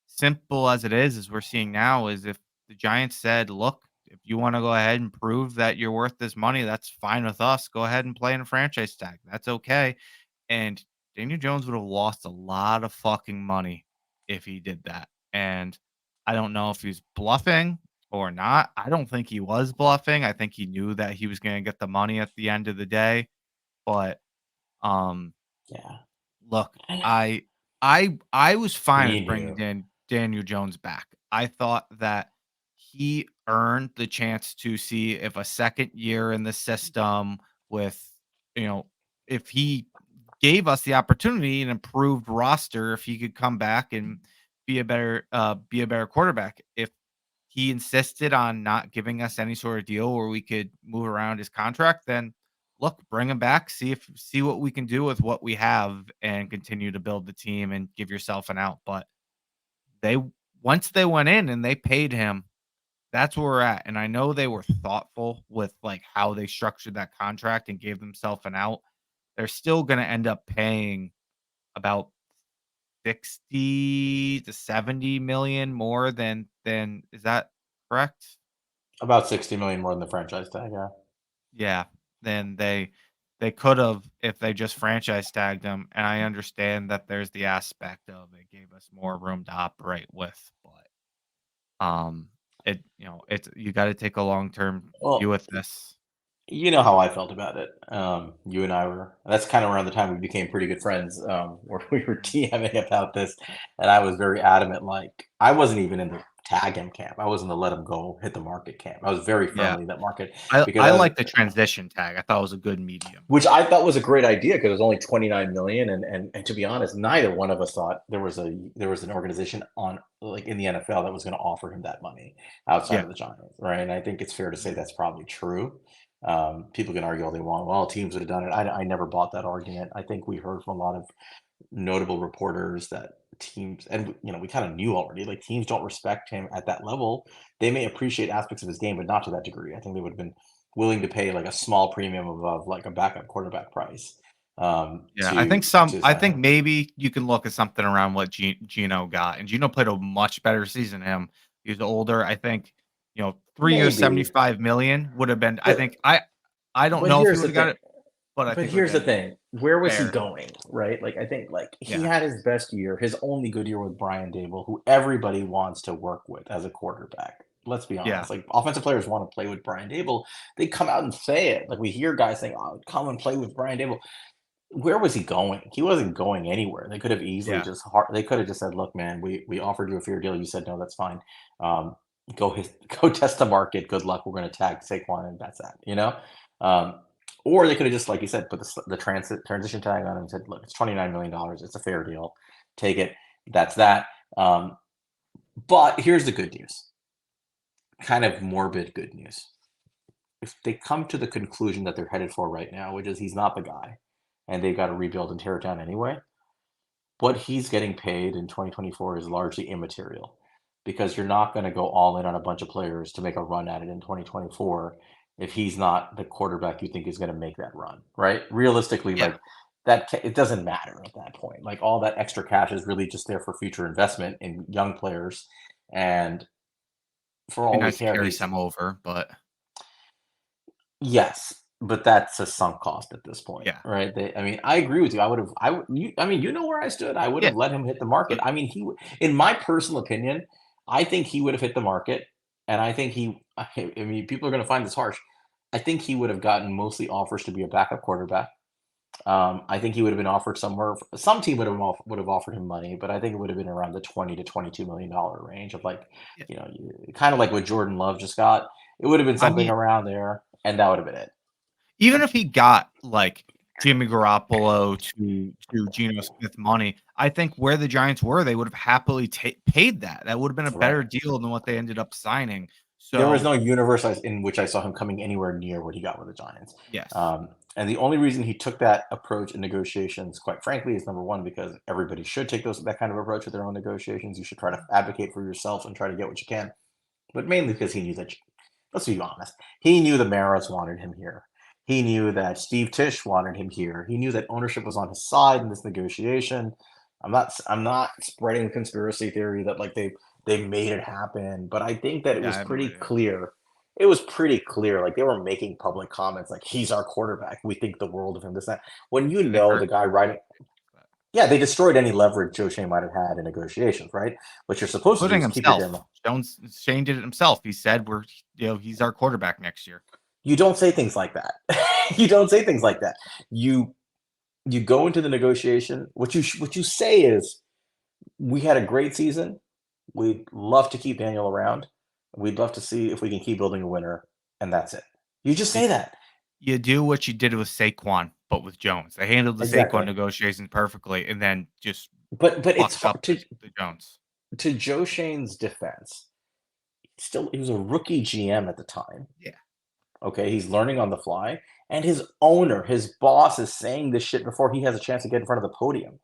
simple as it is we're seeing now, is if the Giants said, "Look, if you want to go ahead and prove that you're worth this money, that's fine with us. Go ahead and play in a franchise tag. That's okay." And Daniel Jones would have lost a lot of fucking money if he did that. And I don't know if he's bluffing or not. I don't think he was bluffing. I think he knew that he was going to get the money at the end of the day. But um Yeah. look, I was fine We with bringing knew. Daniel Jones back. I thought that he earned the chance to see if a second year in the system with, you know, if he gave us the opportunity, an improved roster, if he could come back and be a better quarterback. If he insisted on not giving us any sort of deal where we could move around his contract, then look, bring him back, see what we can do with what we have and continue to build the team and give yourself an out. But they once they went in and they paid him, that's where we're at. And I know they were thoughtful with like how they structured that contract and gave themselves an out. They're still gonna end up paying about 60 to 70 million more than is that correct? About 60 million more than the franchise tag, yeah. Yeah, then they could have if they just franchise tagged him, and I understand that there's the aspect of it gave us more room to operate with, but, it it's you gotta take a long-term view Well, with this. you know how I felt about it. You and I were that's kind of around the time we became pretty good friends, where we were Mhm. TMing about this, and I was very adamant, like, I wasn't even in the tag him camp. I was in the let him go, hit the market camp. I was very Yeah. firmly in that market because I I was like the transition tag, I thought it was a good medium. which I thought was a great idea because it was only 29 million, and to be honest, neither one of us thought there was an organization on like in the NFL that was going to offer him that money outside Yeah. of the Giants, right? And I think it's fair to say Mhm. that's probably true. People can argue all they want. Well, teams would have done it. I never bought that argument. I think we heard from a lot of notable reporters that teams, and we kind of knew already, like teams don't respect him at that level. They may appreciate aspects of his game, but not to that degree. I think they would have been willing to pay like a small premium above like a backup quarterback price Yeah, to I sign think him. maybe you can look at something around what Gino got, and Gino played a much better season than him. He was older. I think, 3 years, Maybe, 75,000,000 would have been I think but I don't but know if he here's would the have got thing. it, but I But think it would here's have the been thing. Where was he fair. going? Right? Like I think like he Yeah. had his best year, his only good year with Brian Dable, who everybody wants to work with as a quarterback. Let's be Yeah. honest. Like offensive players want to play with Brian Dable. They come out and say it. Like we hear guys saying, "Oh, come and play with Brian Dable." Where was he going? He wasn't going anywhere. They could have easily Yeah. just they could have just said, "Look, man, we offered you a fair deal. You said no, that's fine. Um, go test the market. Good luck. We're going to tag Saquon, and that's that." Um, or they could have just, like you said, put the transition tag on and said, "Look, it's $29 million. It's a fair deal. Take it. That's that." Um, but here's the good news. Kind of morbid good news. If they come to the conclusion that they're headed for right now, which is he's not the guy, and they've got to rebuild and tear it down anyway, what he's getting paid in 2024 is largely immaterial because you're not going to go all in on a bunch of players to make a run at it in 2024 if he's not the quarterback you think is going to make that run, right? Realistically, Yeah. like it doesn't matter at that point. Like all that extra cash is really just there for future investment in young players, and for It'd be all we nice to care, carry he's some over, but yes, but that's a sunk cost at this point, yeah. right? I mean, I agree with you. I mean, you know where I stood. I would Yeah. have let him hit the market. Uh, I mean, in my personal opinion, I think he would have hit the market, and I think I mean, people are going to find this harsh. I think he would have gotten mostly offers to be a backup quarterback. I think he would have been offered somewhere. Some team would have offered him money, but I think it would have been around the 20 to $22 million range of like, yeah. kind of like what Jordan Love just got. It would have been I something mean, around there, and that would have been it. even if he got, like, Jimmy Garoppolo to Geno Smith money, I think where the Giants were, they would have happily paid that. That would have been a Right. better deal than what they ended up signing. There was So, no universe in which I saw him coming anywhere near what he got with the Giants. yes. And the only reason he took that approach in negotiations, quite frankly, is number one, because everybody should take that kind of approach with their own negotiations. You should try to advocate for yourself and try to get what you can. But mainly because he knew that, let's be honest, he knew the Maras wanted him here. He knew that Steve Tisch wanted him here. He knew that ownership was on his side in this negotiation. I'm not spreading the conspiracy theory that like they made it happen, but I think that it Yeah, I was have no pretty idea. clear. It was pretty clear. Like they were making public comments like he's our quarterback. We think the world of him. This that. When you Yeah, they know hurt the guy writing, that. yeah, they destroyed any leverage Joe Shane might have had in negotiations, right? What you're supposed to do Including is keep your damn. himself. Shane did it himself. He said, he's our quarterback next year. You don't say things like that. You don't say things like that. You you go into the negotiation. What you say is, we had a great season. We'd love to keep Daniel around. We'd love to see if we can keep building a winner, and that's it. You just You say that. you do what you did with Saquon, but with Jones. They handled the Saquon Exactly. negotiations perfectly and then just But it's fucked hard up to the Jones. to Joe Shane's defense, still he was a rookie GM at the time. Yeah. Okay, he's learning on the fly, and his owner, his boss, is saying this shit before he has a chance to get in front of the podium.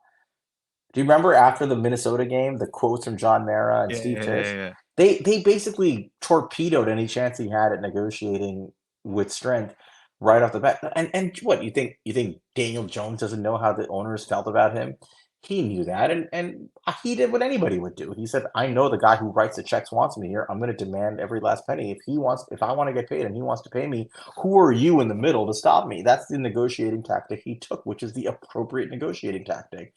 Do you remember after the Minnesota game, the quotes from John Mara and Yeah, Steve yeah, Tisch? yeah, yeah. They basically torpedoed any chance he had at negotiating with strength right off the bat. And what you think Daniel Jones doesn't know how the owners felt about him? He knew that, and he did what anybody would do. He said, "I know the guy who writes the checks wants me here. I'm going to demand every last penny. If I want to get paid and he wants to pay me, who are you in the middle to stop me?" That's the negotiating tactic he took, which is the appropriate negotiating tactic.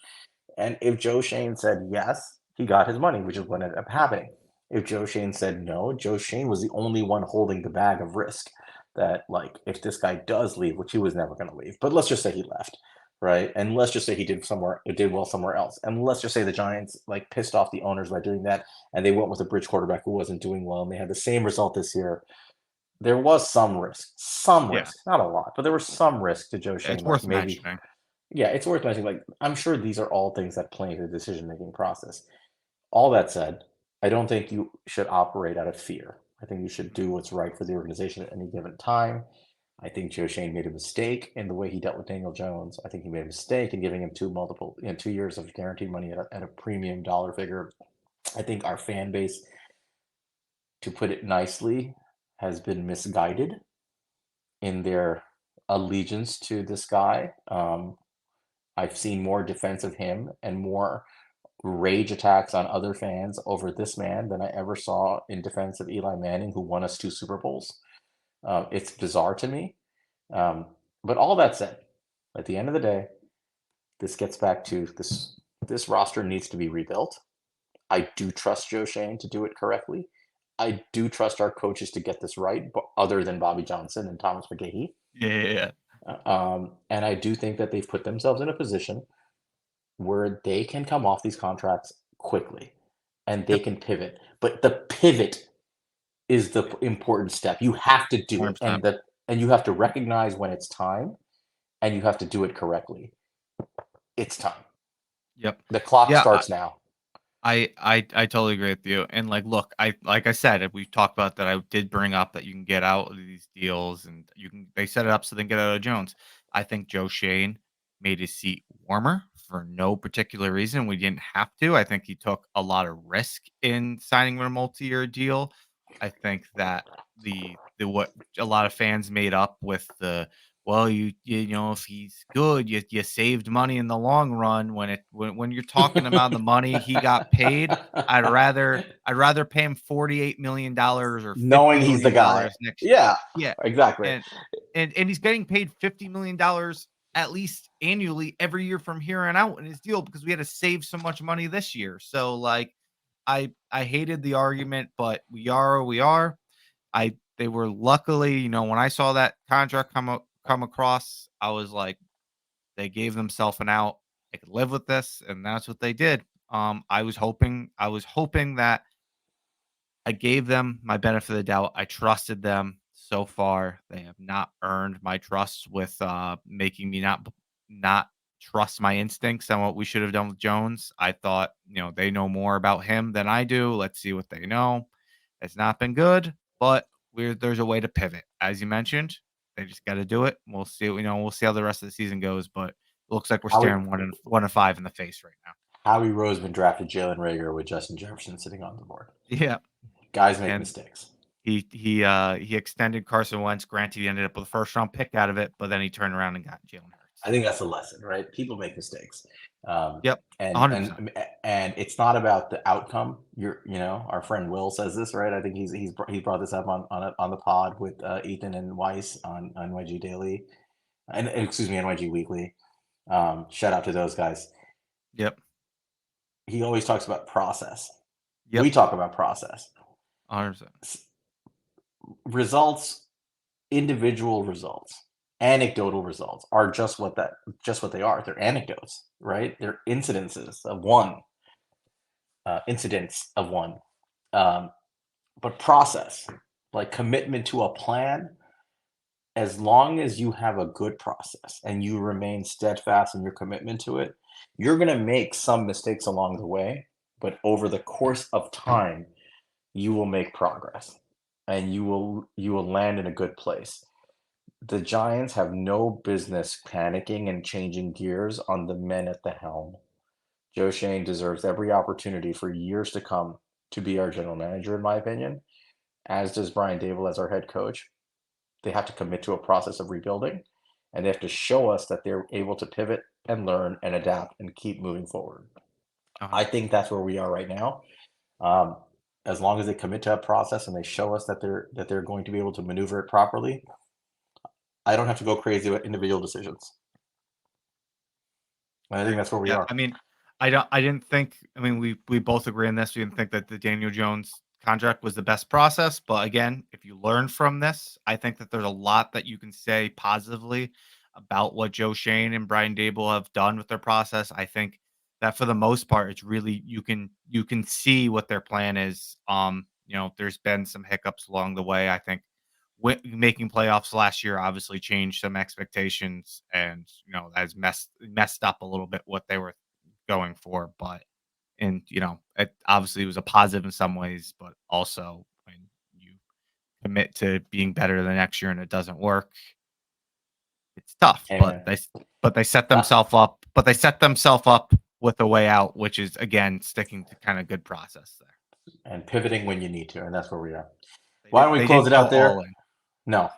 And if Joe Shane said yes, he got his money, which is what ended up happening. If Joe Shane said no, Joe Shane was the only one holding the bag of risk. That, like, if this guy does leave, which he was never going to leave, but let's just say he left, right? And let's just say he did well somewhere else, and let's just say the Giants like pissed off the owners by doing that, and they went with a bridge quarterback who wasn't doing well, and they had the same result this year. There was some Yeah. risk, not a lot, but there was some risk to Joe It's Shane, like worth maybe mentioning. yeah, it's worth mentioning. Like, I'm sure these are all things that play into the decision making process. All that said, I don't think you should operate out of fear. I think you should do what's right for the organization at any given time. I think Joe Shane made a mistake in the way he dealt with Daniel Jones. I think he made a mistake in giving him 2 years of guaranteed money at a premium dollar figure. I think our fan base, to put it nicely, has been misguided in their allegiance to this guy. I've seen more defense of him and more rage attacks on other fans over this man than I ever saw in defense of Eli Manning, who won us 2 Super Bowls. It's bizarre to me. Um, but all that said, at the end of the day, this gets back to this. This roster needs to be rebuilt. I do trust Joe Shane to do it correctly. I do trust our coaches to get this right, but other than Bobby Johnson and Thomas McGahee. Yeah, yeah, yeah. And I do think that they've put themselves in a position where they can come off these contracts quickly and they Yep. can pivot. But the pivot is the important step. You have to do it, 100%. and you have to recognize when it's time, and you have to do it correctly. It's time. Yep. The clock Yeah, starts now. I totally agree with you. And look, like I said, we talked about that. I did bring up that you can get out of these deals, and they set it up so they can get out of Jones. I think Joe Shane made his seat warmer for no particular reason. We didn't have to. I think he took a lot of risk in signing a multi-year deal. I think that the what a lot of fans made up with the well, you know, if he's good, you saved money in the long run. When you're talking about the money he got paid, I'd rather pay him $48 million or fifty Knowing he's the million guy. dollars next year. Yeah, Yeah, exactly. and and he's getting paid $50 million at least annually every year from here on out in his deal because we had to save so much money this year. So I hated the argument, but we are where we are. They were luckily, when I saw that contract come across, I was like, they gave themselves an out. They could live with this, and that's what they did. I was hoping that I gave them my benefit of the doubt. I trusted them. So far, they have not earned my trust with making me not trust my instincts on what we should have done with Jones. I thought, they know more about him than I do. Let's see what they know. It's not been good, but there's a way to pivot. As you mentioned, they just got to do it. We'll see. We'll see how the rest of the season goes, but it looks like we're Howie, staring 1-5 in the face right now. Howie Roseman drafted Jalen Rager with Justin Jefferson sitting on the board. Yeah, Guys make and mistakes. he extended Carson Wentz. Granted, he ended up with a first round pick out of it, but then he turned around and got Jalen Hurts. I think that's a lesson, right? People make mistakes. Yep, And 100%. and it's not about the outcome. Our friend Will says this, right? I think he's brought this up on the pod with Ethan and Weiss on NYG Daily, and excuse me, NYG Weekly. Shout out to those guys. Yep, He always talks about process. yep, We talk about process. 100%. Results, individual results, anecdotal results are just what they are. They're anecdotes, right? They're incidents of one. But process, like commitment to a plan, as long as you have a good process and you remain steadfast in your commitment to it, you're going to make some mistakes along the way, but over the course of time, you will make progress and you will land in a good place. The Giants have no business panicking and changing gears on the men at the helm. Joe Shane deserves every opportunity for years to come to be our general manager, in my opinion, as does Brian Dable as our head coach. They have to commit to a process of rebuilding, and they have to show us that they're able to pivot and learn and adapt and keep moving forward. Uh-huh. I think that's where we are right now. Um, as long as they commit to a process and they show us that they're going to be able to maneuver it properly, I don't have to go crazy with individual decisions. And I think that's where we Yeah, are. I mean, I didn't think. I mean, we both agree on this. We didn't think that the Daniel Jones contract was the best process, but again, if you learn from this, I think that there's a lot that you can say positively about what Joe Shane and Brian Dable have done with their process. I think that for the most part, it's really you can see what their plan is. There's been some hiccups along the way. I think making playoffs last year obviously changed some expectations, and has messed up a little bit what they were going for. But and it obviously was a positive in some ways, but also when you commit to being better the next year and it doesn't work, it's tough. But Amen. they set Uh, themselves up. But they set themselves up with a way out, which is again sticking to kind of good process there. and pivoting when you need to, and that's where we are. They Why did. don't we They close didn't it go out all there? in. No.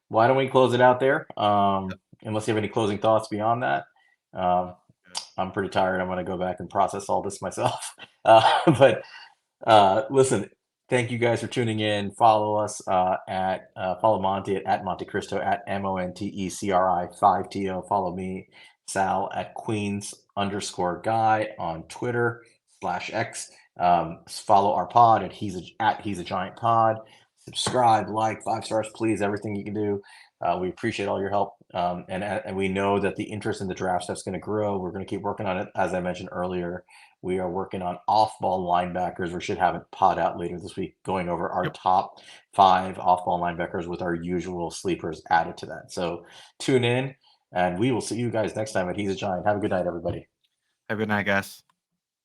Why don't we close it out there? Unless you have any closing thoughts beyond that. Um, Good. I'm pretty tired. I'm going to go back and process all this myself. But listen, thank you guys for tuning in. Follow us at follow Monty at Monte Cristo at Montecri 5to. Follow me, Sal, at Queens underscore guy on Twitter /X. Follow our pod He's a Giant Pod. Subscribe, like, 5 stars, please. Everything you can do. We appreciate all your help, and we know that the interest in the draft stuff is going to grow. We're going to keep working on it, as I mentioned earlier. We are working on off-ball linebackers. We should have a pod out later this week going over our Yep. top 5 off-ball linebackers with our usual sleepers added to that. So tune in, and we will see you guys next time at He's a Giant. Have a good night, everybody. Have a good night, guys.